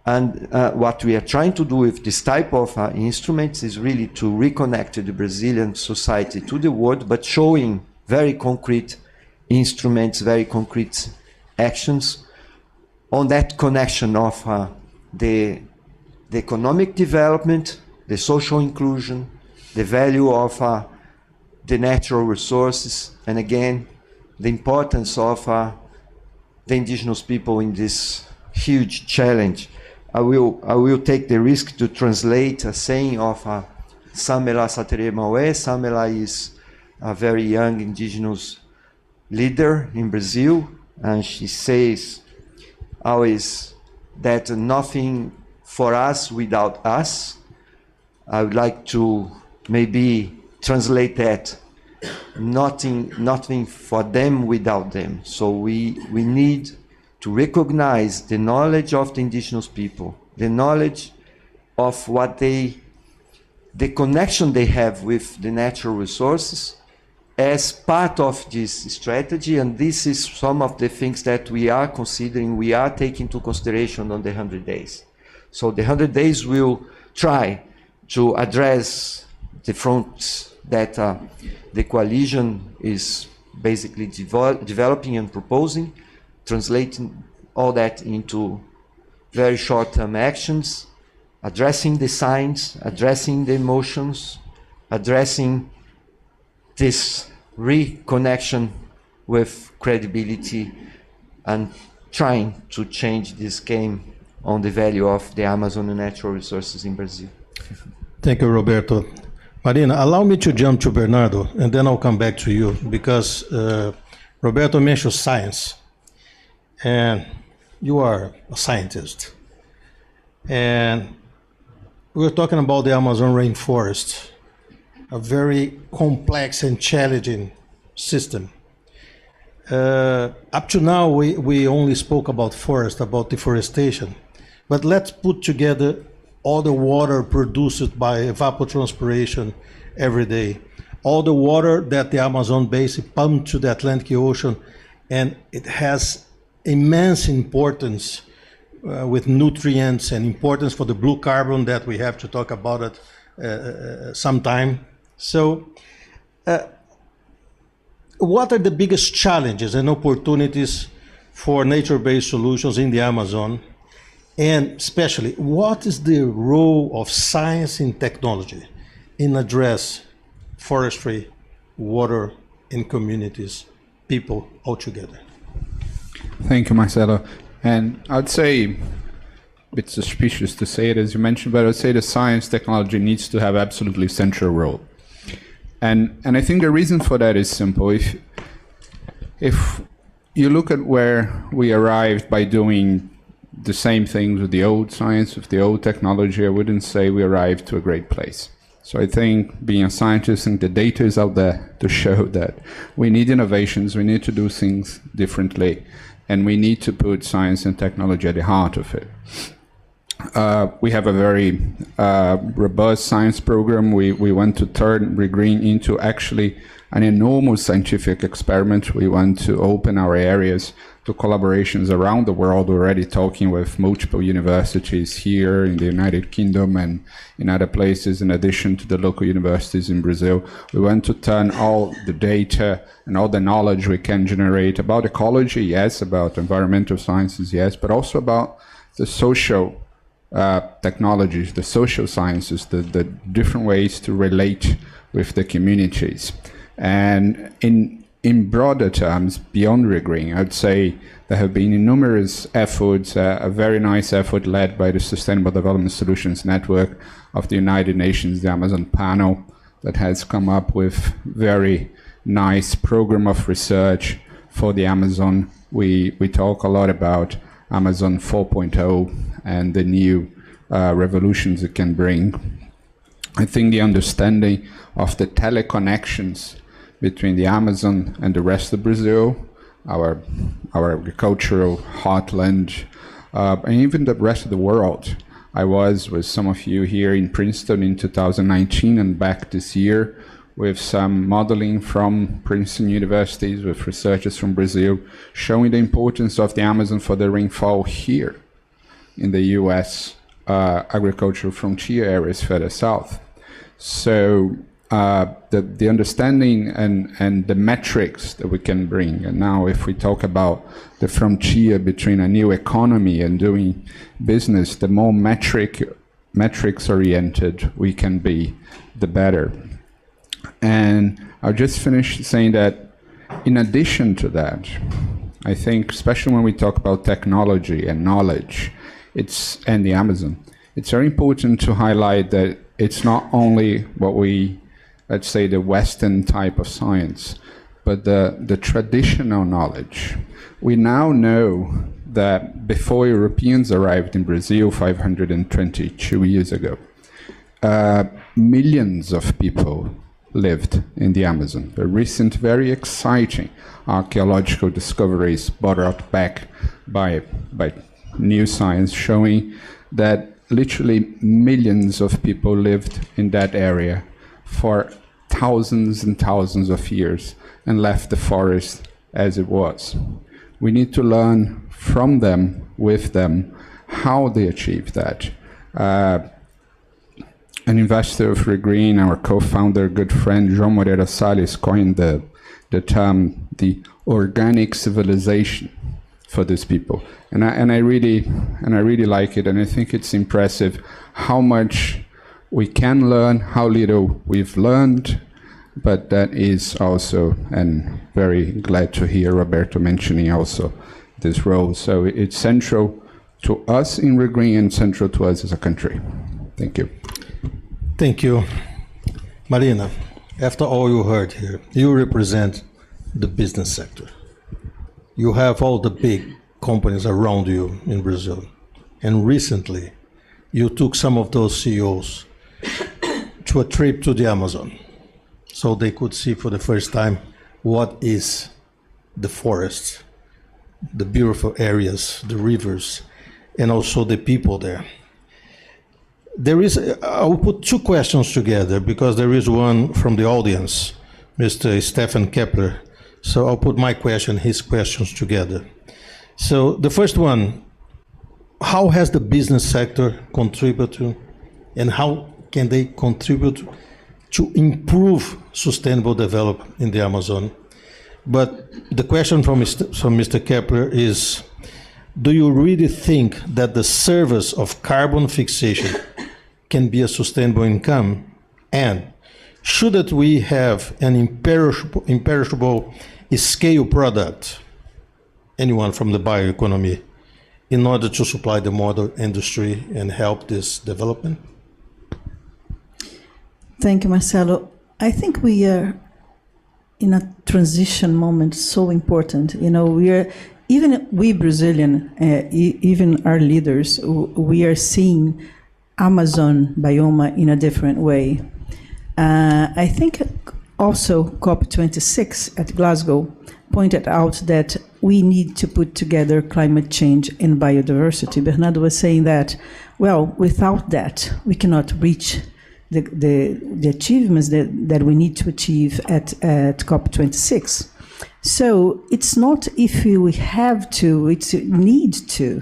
And what we are trying to do with this type of instruments is really to reconnect the Brazilian society to the world, but showing very concrete instruments, very concrete actions on that connection of the economic development, the social inclusion, the value of the natural resources, and again, the importance of the indigenous people in this huge challenge. I will take the risk to translate a saying of Samela Sateremawe. Samela is a very young indigenous leader in Brazil, and she says always that nothing for us without us. I would like to maybe translate that, nothing for them without them. So we need to recognize the knowledge of the indigenous people, the knowledge of what the connection they have with the natural resources as part of this strategy. And this is some of the things that we are considering, we are taking into consideration on the 100 days. So the 100 days will try to address the fronts that the coalition is basically developing and proposing, translating all that into very short-term actions, addressing the signs, addressing the emotions, addressing this reconnection with credibility, and trying to change this game on the value of the Amazon and natural resources in Brazil. Thank you, Roberto. Marina, allow me to jump to Bernardo, and then I'll come back to you, because Roberto mentioned science, and you are a scientist. And we're talking about the Amazon rainforest, a very complex and challenging system. Up to now, we only spoke about forest, about deforestation, but let's put together all the water produced by evapotranspiration every day, all the water that the Amazon basin pumps to the Atlantic Ocean, and it has immense importance with nutrients and importance for the blue carbon that we have to talk about it sometime. So what are the biggest challenges and opportunities for nature-based solutions in the Amazon? And especially, what is the role of science and technology in address forestry, water, and communities, people altogether? Thank you, Marcello. And I'd say, a bit suspicious to say it as you mentioned, but I'd say the science technology needs to have absolutely central role. And I think the reason for that is simple. If you look at where we arrived by doing the same things with the old science, with the old technology, I wouldn't say we arrived to a great place. So I think, being a scientist, I think the data is out there to show that we need innovations, we need to do things differently, and we need to put science and technology at the heart of it. We have a very robust science program. We want to turn re.green into actually an enormous scientific experiment. We want to open our areas to collaborations around the world. We're already talking with multiple universities here in the United Kingdom and in other places, in addition to the local universities in Brazil. We want to turn all the data and all the knowledge we can generate about ecology, yes, about environmental sciences, yes, but also about the social technologies, the social sciences, the different ways to relate with the communities. And in broader terms, beyond re.green, I'd say there have been numerous efforts, a very nice effort led by the Sustainable Development Solutions Network of the United Nations, the Amazon Panel, that has come up with very nice program of research for the Amazon. We talk a lot about Amazon 4.0 and the new revolutions it can bring. I think the understanding of the teleconnections between the Amazon and the rest of Brazil, our agricultural heartland, and even the rest of the world. I was with some of you here in Princeton in 2019 and back this year with some modeling from Princeton universities with researchers from Brazil showing the importance of the Amazon for the rainfall here in the US agricultural frontier areas further south. So the understanding and the metrics that we can bring, and now if we talk about the frontier between a new economy and doing business, the more metrics oriented we can be, the better. And I'll just finish saying that in addition to that, I think especially when we talk about technology and knowledge, and the Amazon, it's very important to highlight that it's not only what we, let's say, the Western type of science, but the traditional knowledge. We now know that before Europeans arrived in Brazil 522 years ago, millions of people lived in the Amazon. The recent, very exciting archaeological discoveries brought back by new science showing that literally millions of people lived in that area for thousands and thousands of years and left the forest as it was. We need to learn from them, with them, how they achieved that. An investor of re.green, our co-founder, good friend, João Moreira Salles, coined the term, the organic civilization for these people. And I really like it, and I think it's impressive how much we can learn, how little we've learned, but that is also, and very glad to hear Roberto mentioning also this role. So it's central to us in re.green and central to us as a country. Thank you. Thank you. Marina, after all you heard here, you represent the business sector. You have all the big companies around you in Brazil. And recently, you took some of those CEOs to a trip to the Amazon so they could see for the first time what is the forest, the beautiful areas, the rivers, and also the people there. I will put two questions together because there is one from the audience, Mr. Stefan Kepler. So I'll put my question, his questions together. So the first one, how has the business sector contributed and how can they contribute to improve sustainable development in the Amazon? But the question from Mr. Kepler is, do you really think that the service of carbon fixation can be a sustainable income? And should we have an imperishable scale product, anyone from the bioeconomy, in order to supply the modern industry and help this development? Thank you, Marcello. I think we are in a transition moment so important. You know, we Brazilian, even our leaders, we are seeing Amazon biome in a different way. I think also COP26 at Glasgow pointed out that we need to put together climate change and biodiversity. Bernardo was saying that, well, without that, we cannot reach the achievements that we need to achieve at COP26. So it's not if we have to, it's need to.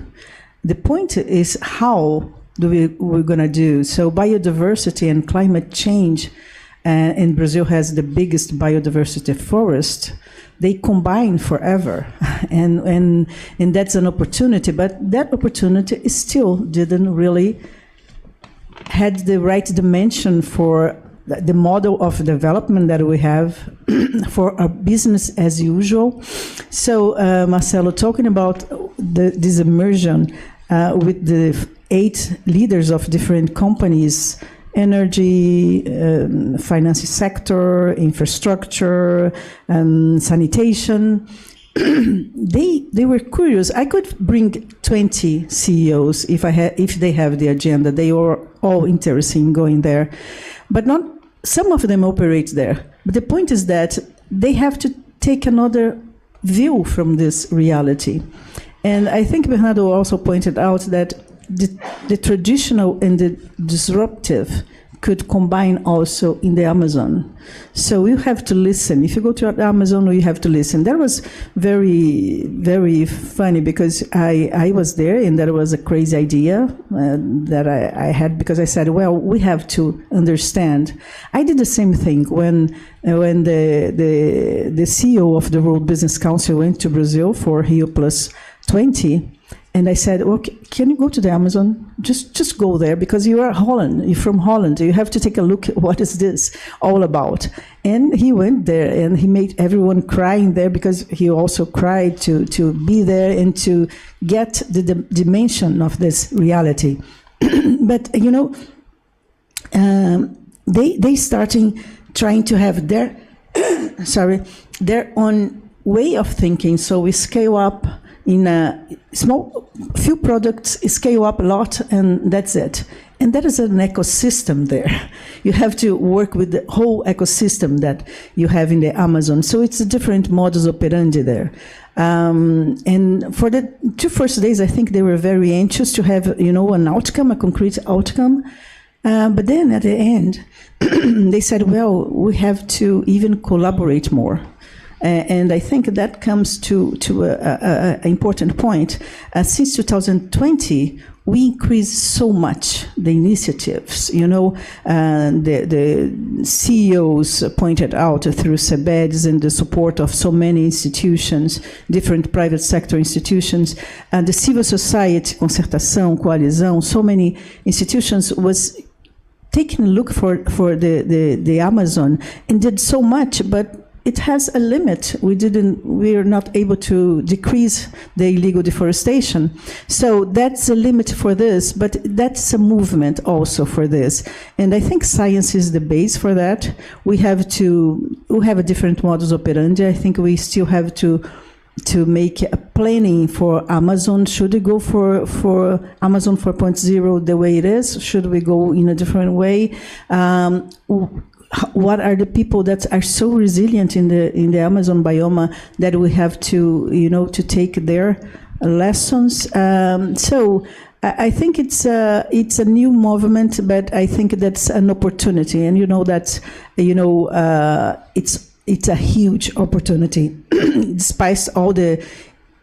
The point is how we're going to do. So biodiversity and climate change, and Brazil has the biggest biodiversity forest, they combine forever. And that's an opportunity, but that opportunity still didn't really had the right dimension for the model of development that we have for a business as usual. So Marcello, talking about this immersion with the 8 leaders of different companies energy, finance sector, infrastructure, sanitation. They were curious. I could bring 20 CEOs if they have the agenda. They were all interested in going there, but not some of them operate there. But the point is that they have to take another view from this reality. And I think Bernardo also pointed out that the traditional and the disruptive could combine also in the Amazon. So you have to listen. If you go to Amazon, you have to listen. That was very, very funny because I was there and that was a crazy idea that I had because I said, well, we have to understand. I did the same thing when the CEO of the World Business Council went to Brazil for Rio Plus 20. And I said, okay, can you go to the Amazon? Just go there because you are Holland. You're from Holland. You have to take a look at what is this all about. And he went there and he made everyone crying there because he also cried to be there and to get the dimension of this reality. But, you know, they starting trying to have their, their own way of thinking. So we scale up in a few products, scale up a lot, and that's it. And that is an ecosystem there. You have to work with the whole ecosystem that you have in the Amazon. So it's a different modus operandi there. And for the 2 first days, I think they were very anxious to have, you know, an outcome, a concrete outcome. But then at the end, they said, well, we have to even collaborate more. And I think that comes to an important point. Since 2020, we increased so much the initiatives. You know, the CEOs pointed out through CBKK and the support of so many institutions, different private sector institutions, the civil society, concertação, coalizão, so many institutions was taking a look for the Amazon and did so much, but it has a limit. We are not able to decrease the illegal deforestation. So that's a limit for this, but that's a movement also for this. And I think science is the base for that. We have a different modus operandi. I think we still have to make a planning for Amazon. Should we go for Amazon 4.0 the way it is? Should we go in a different way? What are the people that are so resilient in the Amazon biome that we have to, you know, to take their lessons? So I think it's a new movement, but I think that's an opportunity, and you know that, you know, it's a huge opportunity, despite all the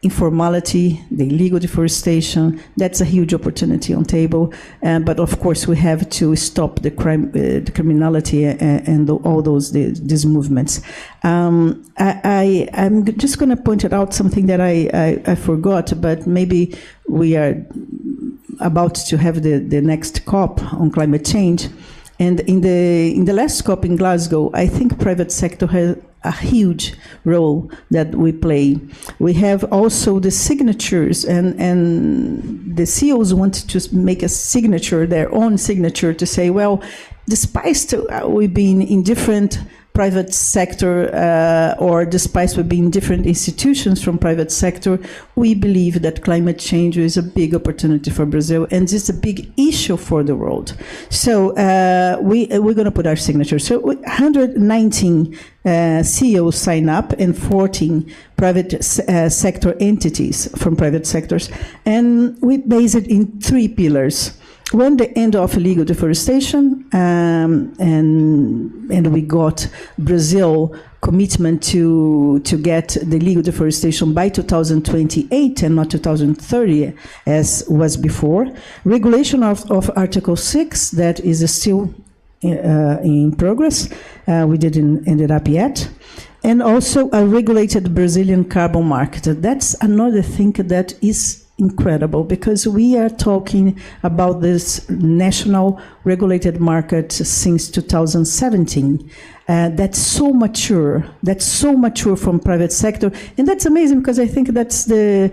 informality, the illegal deforestation. That's a huge opportunity on table. But of course, we have to stop the crime, the criminality, and all these movements. I'm just going to point out something that I forgot, but maybe we are about to have the next COP on climate change. And in the last COP in Glasgow, I think private sector has a huge role that we play. We have also the signatures, and the CEOs want to make a signature, their own signature, to say, well, despite we've been in different private sector, or despite we being different institutions from private sector, we believe that climate change is a big opportunity for Brazil, and it's a big issue for the world. So we're going to put our signature. So 119 CEOs sign up, and 14 private sector entities from private sectors, and we base it in 3 pillars. One, the end of illegal deforestation, and we got Brazil commitment to get the illegal deforestation by 2028 and not 2030 as was before. Regulation of Article 6, that is still in progress. We didn't end it up yet. And also a regulated Brazilian carbon market. That's another thing that is incredible, because we are talking about this national regulated market since 2017. that's so mature. That's so mature from private sector, and that's amazing because I think that's the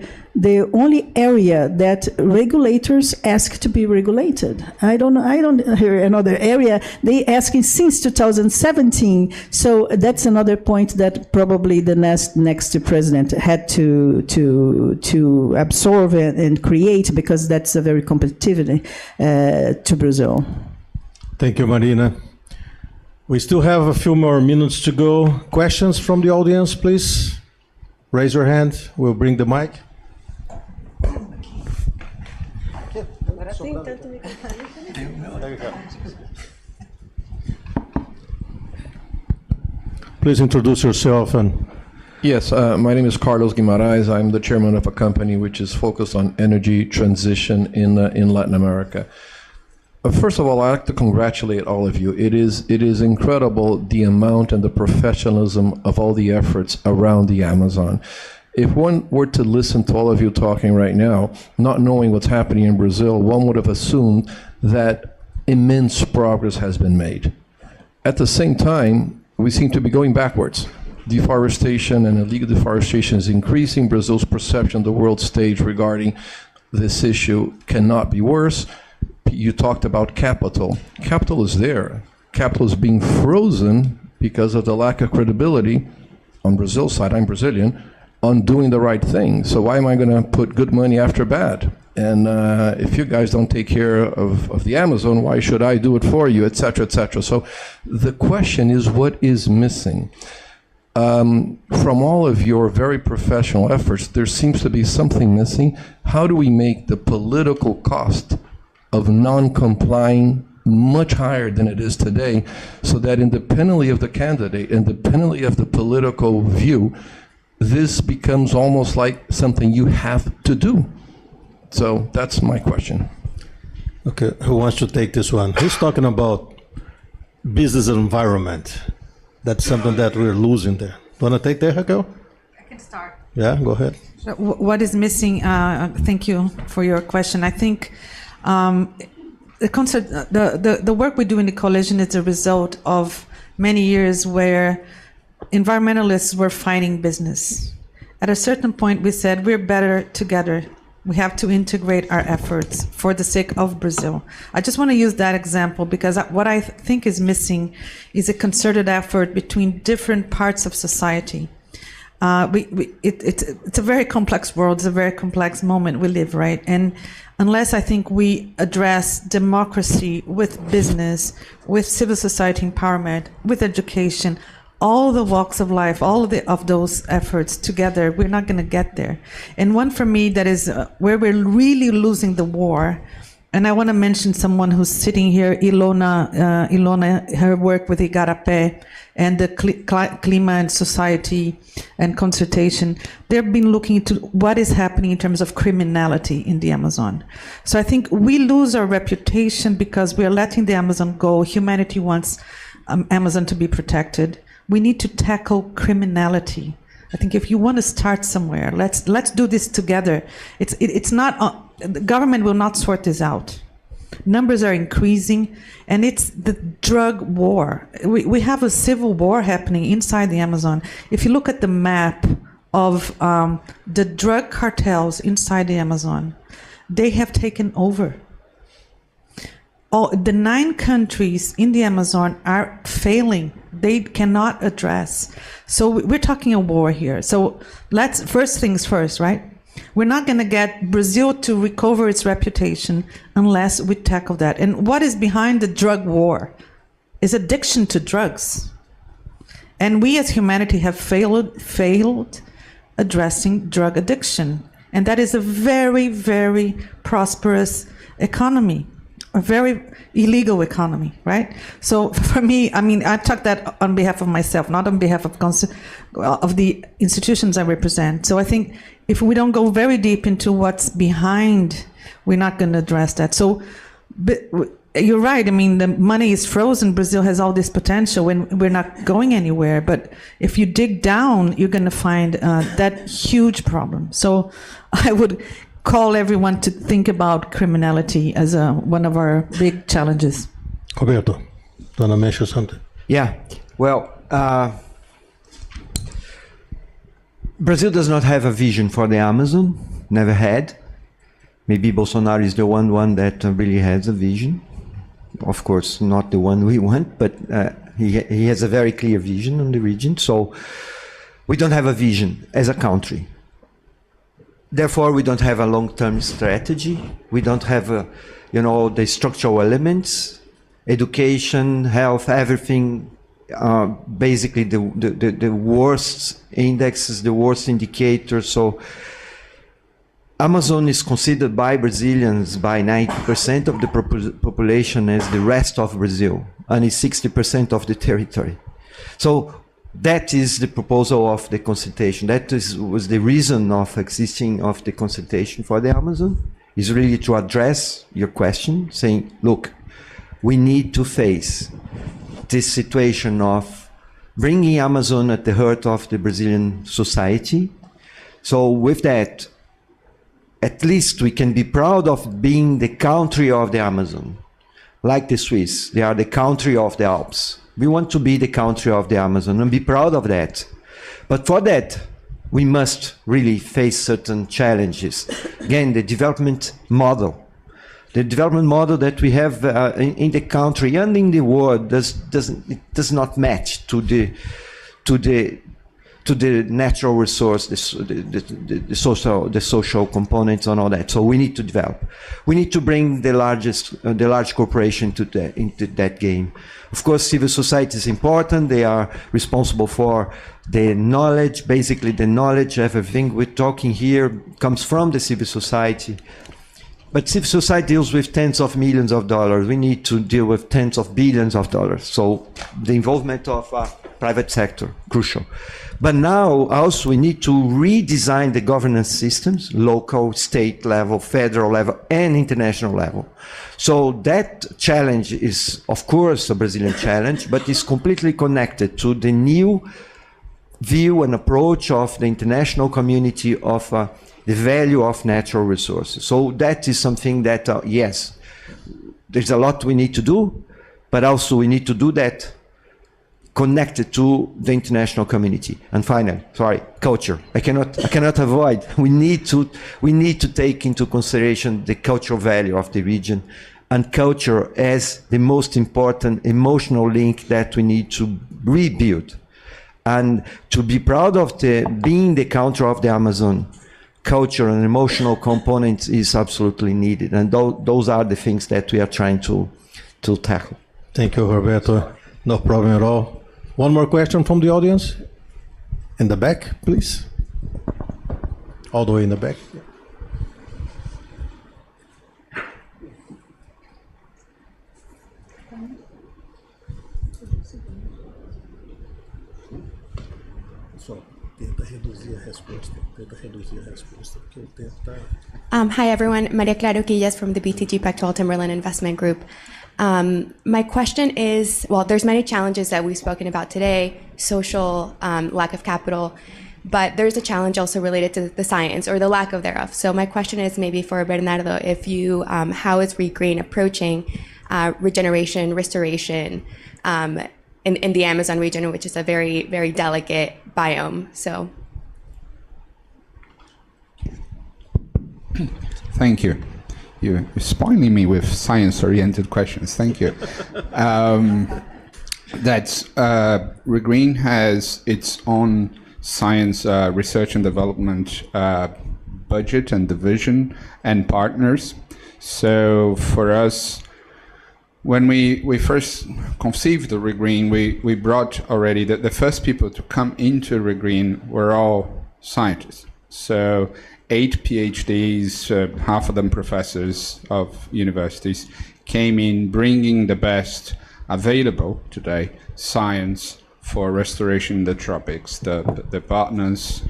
only area that regulators ask to be regulated. I don't hear another area they asking since 2017. So that's another point that probably the next president had to absorb and create, because that's a very competitive to Brazil. Thank you, Marina. We still have a few more minutes to go. Questions from the audience, please? Raise your hand. We'll bring the mic. Please introduce yourself. Yes, my name is Carlos Guimarães. I'm the chairman of a company which is focused on energy transition in Latin America. First of all, I'd like to congratulate all of you. It is incredible the amount and the professionalism of all the efforts around the Amazon. If one were to listen to all of you talking right now, not knowing what's happening in Brazil, one would have assumed that immense progress has been made. At the same time, we seem to be going backwards. Deforestation and illegal deforestation is increasing. Brazil's perception on the world stage regarding this issue cannot be worse. You talked about capital. Capital is there. Capital is being frozen because of the lack of credibility on Brazil's side, I'm Brazilian, on doing the right thing. So why am I going to put good money after bad? And if you guys don't take care of the Amazon, why should I do it for you, et cetera, et cetera. So the question is, what is missing? From all of your very professional efforts, there seems to be something missing. How do we make the political cost of non-complying much higher than it is today, so that independently of the candidate, independently of the political view, this becomes almost like something you have to do? So that's my question. Okay, who wants to take this one? He's talking about business environment. That's something that we're losing there. Want to take that, Raquel? I can start. Yeah, go ahead. What is missing? Thank you for your question. I think the work we do in the coalition is a result of many years where environmentalists were fighting business. At a certain point, we said we're better together. We have to integrate our efforts for the sake of Brazil. I just want to use that example because what I think is missing is a concerted effort between different parts of society. It's a very complex world. It's a very complex moment we live, right? And unless I think we address democracy with business, with civil society empowerment, with education, all the walks of life, all of those efforts together, we're not going to get there. And one for me that is where we're really losing the war, and I want to mention someone who's sitting here, Ilona, her work with Igarapé and the Clima and Society and Consultation, they've been looking into what is happening in terms of criminality in the Amazon. So I think we lose our reputation because we are letting the Amazon go. Humanity wants Amazon to be protected. We need to tackle criminality. I think if you want to start somewhere, let's do this together. It's not the government will not sort this out. Numbers are increasing, and it's the drug war. We have a civil war happening inside the Amazon. If you look at the map of the drug cartels inside the Amazon, they have taken over. The 9 countries in the Amazon are failing. They cannot address. So we're talking a war here. So first things first, right? We're not going to get Brazil to recover its reputation unless we tackle that. And what is behind the drug war is addiction to drugs. And we as humanity have failed addressing drug addiction. And that is a very, very prosperous economy. A very illegal economy, right? So for me, I mean, I talk that on behalf of myself, not on behalf of the institutions I represent. So I think if we don't go very deep into what's behind, we're not going to address that. So you're right. I mean, the money is frozen. Brazil has all this potential and we're not going anywhere. But if you dig down, you're going to find that huge problem. So I would call everyone to think about criminality as one of our big challenges. Roberto, do you want to mention something? Yeah, well, Brazil does not have a vision for the Amazon, never had. Maybe Bolsonaro is the one that really has a vision. Of course, not the one we want, but he has a very clear vision on the region. So we don't have a vision as a country. Therefore, we don't have a long-term strategy. We don't have, the structural elements, education, health, everything. Basically, the worst indexes, the worst indicators. So Amazon is considered by Brazilians, by 90% of the population, as the rest of Brazil, and is 60% of the territory. So that is the proposal of the consultation. That was the reason of existing of the consultation for the Amazon, is really to address your question, saying, look, we need to face this situation of bringing Amazon at the heart of the Brazilian society. So with that, at least we can be proud of being the country of the Amazon. Like the Swiss, they are the country of the Alps. We want to be the country of the Amazon and be proud of that. But for that, we must really face certain challenges. Again, the development model. The development model that we have in the country and in the world does not match to the natural resource, the social components and all that. So we need to develop. We need to bring the large corporation into that game. Of course, civil society is important. They are responsible for the knowledge. Basically, the knowledge, everything we're talking here comes from the civil society. But civil society deals with tens of millions of dollars. We need to deal with tens of billions of dollars. So the involvement of private sector, crucial. But now also we need to redesign the governance systems, local, state level, federal level, and international level. So that challenge is, of course, a Brazilian challenge, but is completely connected to the new view and approach of the international community of the value of natural resources. So that is something that, yes, there's a lot we need to do, but also we need to do that connected to the international community. And finally, culture. I cannot avoid. We need to take into consideration the cultural value of the region, and culture as the most important emotional link that we need to rebuild. And to be proud of being the country of the Amazon, culture and emotional components is absolutely needed. And those are the things that we are trying to tackle. Thank you, Roberto. No problem at all. One more question from the audience. In the back, please. All the way in the back. Hi, everyone. Maria Clara Quillas from the BTG Pactual Timberland Investment Group. My question is, well, there's many challenges that we've spoken about today, social, lack of capital, but there's a challenge also related to the science or the lack of thereof. So my question is maybe for Bernardo, if you, how is re.green approaching regeneration, restoration in the Amazon region, which is a very, very delicate biome, so. Thank you. You're spoiling me with science-oriented questions. Thank you. re.green has its own science research and development budget and division and partners. So for us, when we first conceived the re.green, we brought already the first people to come into re.green were all scientists. So 8 PhDs, half of them professors of universities, came in bringing the best available today science for restoration in the tropics. The partners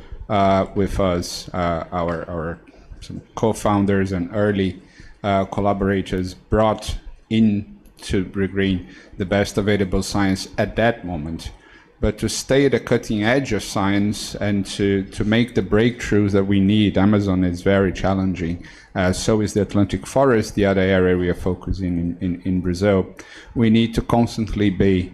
with us, our some co-founders and early collaborators brought into re.green the best available science at that moment. But to stay at the cutting edge of science and to make the breakthroughs that we need, Amazon is very challenging. So is the Atlantic forest, the other area we are focusing in Brazil. We need to constantly be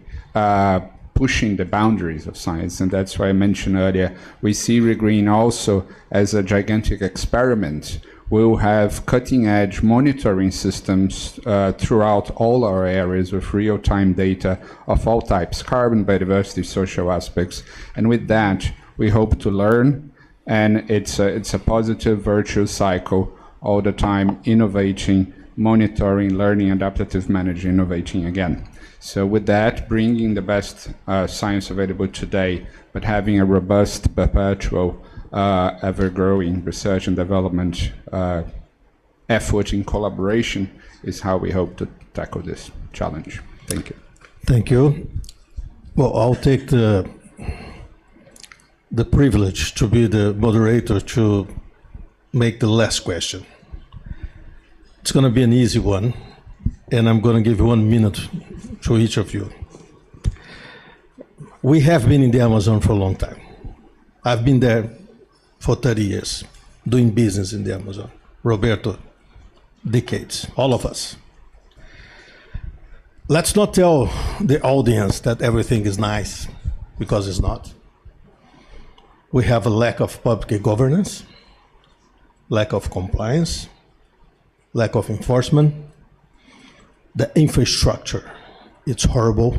pushing the boundaries of science, and that's why I mentioned earlier, we see re.green also as a gigantic experiment. We'll have cutting-edge monitoring systems throughout all our areas with real-time data of all types, carbon, biodiversity, social aspects, and with that, we hope to learn, and it's a positive, virtuous cycle all the time, innovating, monitoring, learning, adaptive managing, innovating again. So with that, bringing the best science available today, but having a robust, perpetual, ever-growing research and development effort in collaboration is how we hope to tackle this challenge. Thank you. Thank you. Well, I'll take the privilege to be the moderator to make the last question. It's going to be an easy one, and I'm going to give 1 minute to each of you. We have been in the Amazon for a long time. I've been there for 30 years, doing business in the Amazon. Roberto, decades, all of us. Let's not tell the audience that everything is nice, because it's not. We have a lack of public governance, lack of compliance, lack of enforcement. The infrastructure, it's horrible.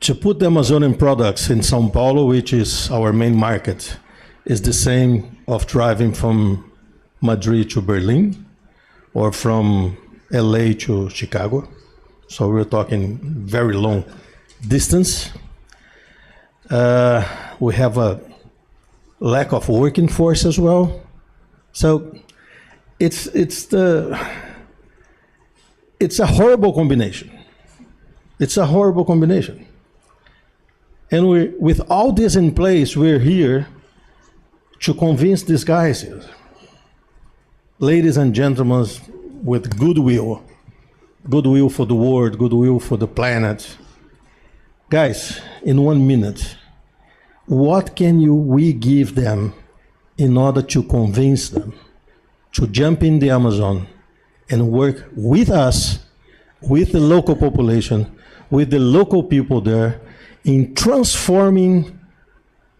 To put the Amazonian products in São Paulo, which is our main market, is the same of driving from Madrid to Berlin or from LA to Chicago. So we're talking very long distance. We have a lack of working force as well. So it's a horrible combination. It's a horrible combination. And with all this in place, we're here to convince these guys, ladies and gentlemen, with goodwill for the world, goodwill for the planet. Guys, in 1 minute, what can we give them in order to convince them to jump in the Amazon and work with us, with the local population, with the local people there, in transforming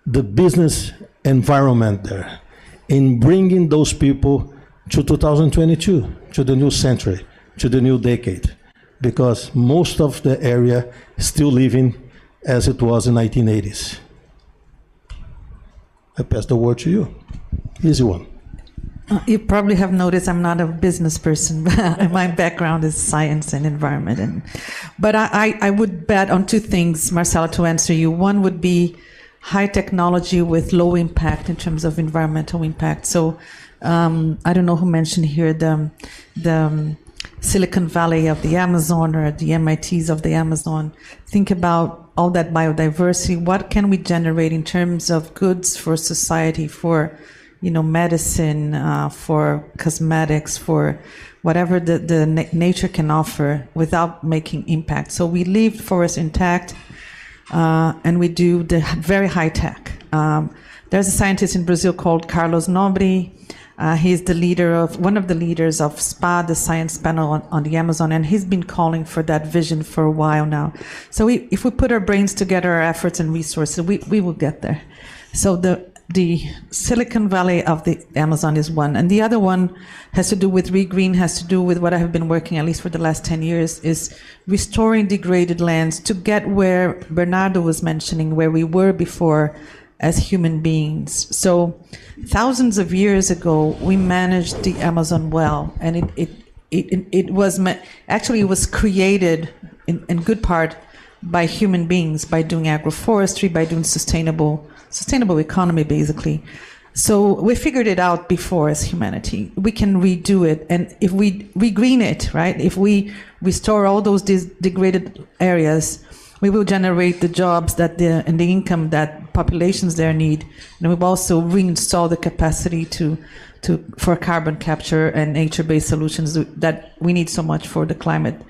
the business environment there, in bringing those people to 2022, to the new century, to the new decade, because most of the area is still living as it was in 1980s. I pass the word to you. Easy one. You probably have noticed I'm not a business person. My background is science and environment. But I would bet on two things, Marcello, to answer you. One would be high technology with low impact in terms of environmental impact. So I don't know who mentioned here the Silicon Valley of the Amazon or the MITs of the Amazon. Think about all that biodiversity. What can we generate in terms of goods for society, for medicine, for cosmetics, for whatever the nature can offer without making impact. So we leave forests intact, and we do the very high tech. There's a scientist in Brazil called Carlos Nobre. He's one of the leaders of SPA, the science panel on the Amazon, and he's been calling for that vision for a while now. So if we put our brains together, our efforts and resources, we will get there. So the Silicon Valley of the Amazon is one. And the other one has to do with re.green, has to do with what I have been working, at least for the last 10 years, is restoring degraded lands to get where Bernardo was mentioning, where we were before as human beings. So thousands of years ago, we managed the Amazon well. And it was created in good part by human beings, by doing agroforestry, by doing sustainable economy, basically. So we figured it out before as humanity. We can redo it. And if we re.green it, right? If we restore all those degraded areas, we will generate the jobs and the income that populations there need. And we'll also reinstall the capacity for carbon capture and nature-based solutions that we need so much for the climate.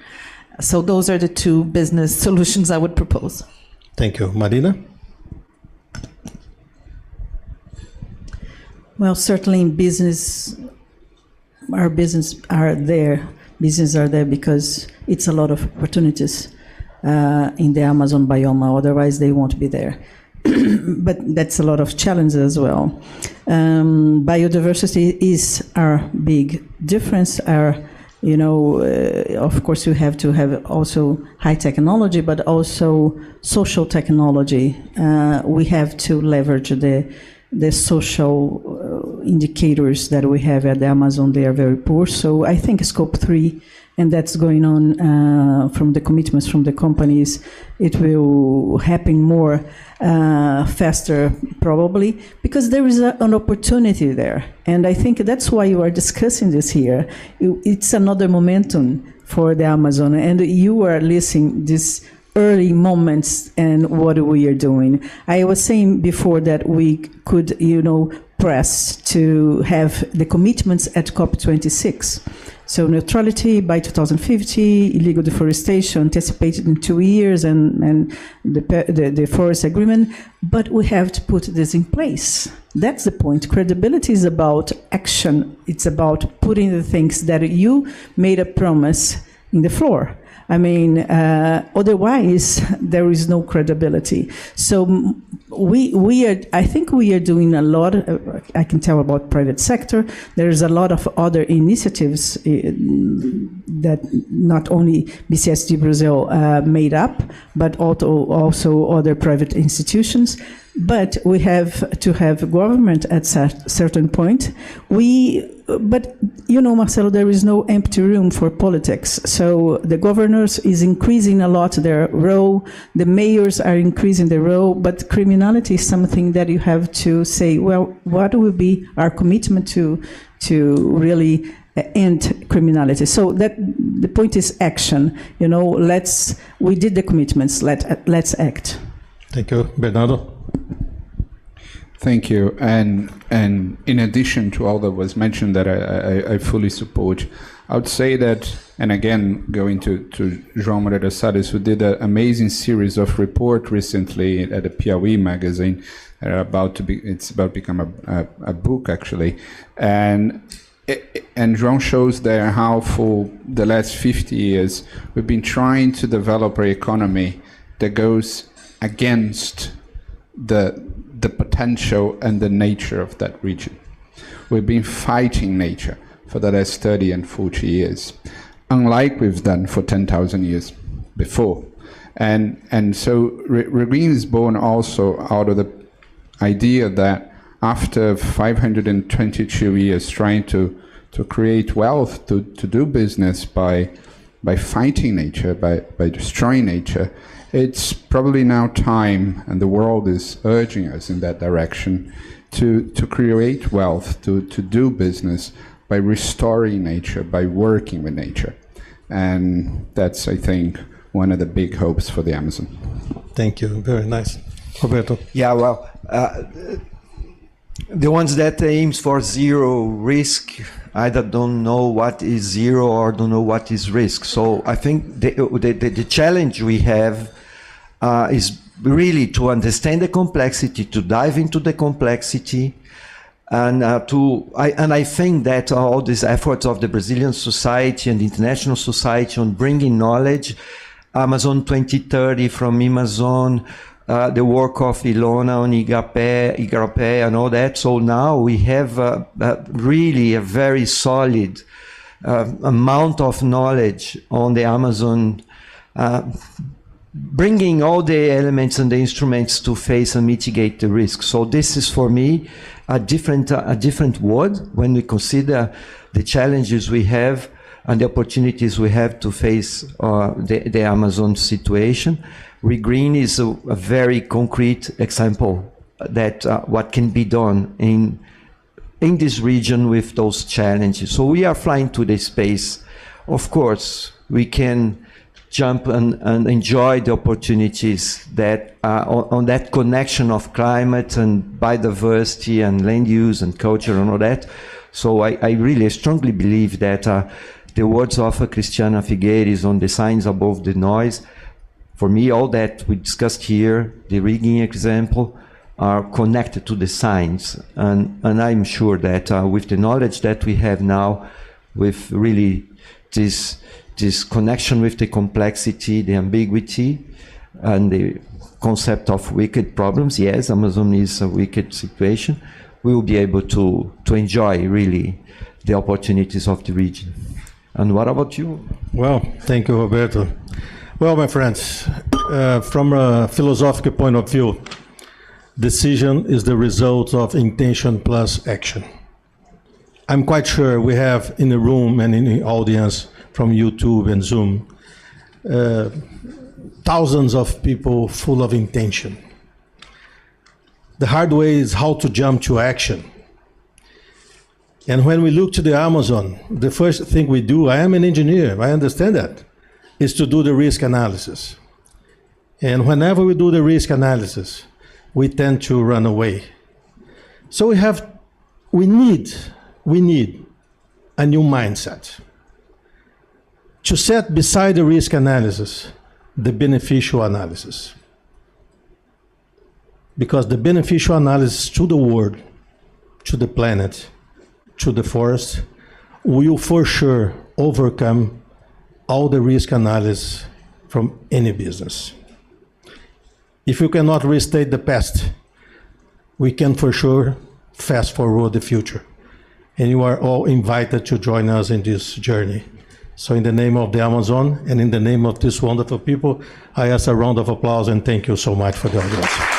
So those are the two business solutions I would propose. Thank you. Marina? Well, certainly in business, our business are there. Business are there because it's a lot of opportunities. in the Amazon biome, otherwise they won't be there. But that's a lot of challenges as well. Biodiversity is our big difference. Of course, you have to have also high technology, but also social technology. We have to leverage the social indicators that we have at the Amazon. They are very poor. So I think Scope 3, and that's going on from the commitments from the companies, it will happen more faster probably, because there is an opportunity there. And I think that's why you are discussing this here. It's another momentum for the Amazon, and you are listening these early moments and what we are doing. I was saying before that we could, press to have the commitments at COP26. So neutrality by 2050, illegal deforestation anticipated in 2 years, and the forest agreement. But we have to put this in place. That's the point. Credibility is about action. It's about putting the things that you made a promise in the floor. I mean, otherwise there is no credibility. So I think we are doing a lot. I can tell about private sector. There's a lot of other initiatives that not only BCSD Brazil made up, but also other private institutions. But we have to have government at a certain point. But Marcelo, there is no empty room for politics. So the governors is increasing a lot their role. The mayors are increasing their role. But criminality is something that you have to say, well, what will be our commitment to really end criminality? So that the point is action. We did the commitments. Let's act. Thank you, Bernardo. Thank you. And in addition to all that was mentioned that I fully support, I would say that, and again, going to João Moreira Salles, who did an amazing series of report recently at the Piauí magazine, it's about to become a book actually, and João shows there how for the last 50 years we've been trying to develop an economy that goes against the potential and the nature of that region. We've been fighting nature for the last 30 and 40 years, unlike we've done for 10,000 years before. And so re.green is born also out of the idea that after 522 years trying to create wealth, to do business by fighting nature, by destroying nature, it's probably now time, and the world is urging us in that direction, to create wealth, to do business by restoring nature, by working with nature. And that's, I think, one of the big hopes for the Amazon. Thank you. Very nice. Roberto. Yeah, well, the ones that aims for zero risk either don't know what is zero or don't know what is risk. So I think the challenge we have is really to understand the complexity, to dive into the complexity, and I think that all these efforts of the Brazilian society and international society on bringing knowledge, Amazon 2030 from Amazon, the work of Ilona on Igarapé and all that. So now we have really a very solid amount of knowledge on the Amazon, bringing all the elements and the instruments to face and mitigate the risk. So this is for me a different world when we consider the challenges we have and the opportunities we have to face the Amazon situation. Re.green is a very concrete example that what can be done in this region with those challenges. So we are flying to the space. Of course, we can jump and enjoy the opportunities that on that connection of climate and biodiversity and land use and culture and all that. So I really strongly believe that the words of Cristiana Figueiredo on the signs above the noise, for me, all that we discussed here, the rigging example, are connected to the signs. And I'm sure that with the knowledge that we have now, with really this this connection with the complexity, the ambiguity, and the concept of wicked problems. Yes, Amazon is a wicked situation. We will be able to enjoy really the opportunities of the region. And what about you? Well, thank you, Roberto. Well, my friends, from a philosophical point of view, decision is the result of intention plus action. I'm quite sure we have in the room and in the audience from YouTube and Zoom thousands of people full of intention. The hard way is how to jump to action. And when we look to the Amazon, the first thing we do, I am an engineer, I understand that, is to do the risk analysis. And whenever we do the risk analysis, we tend to run away. So we need a new mindset. To set beside the risk analysis, the beneficial analysis. Because the beneficial analysis to the world, to the planet, to the forest, will for sure overcome all the risk analysis from any business. If you cannot restate the past, we can for sure fast forward the future. And you are all invited to join us in this journey. So in the name of the Amazon and in the name of these wonderful people, I ask a round of applause and thank you so much for the audience.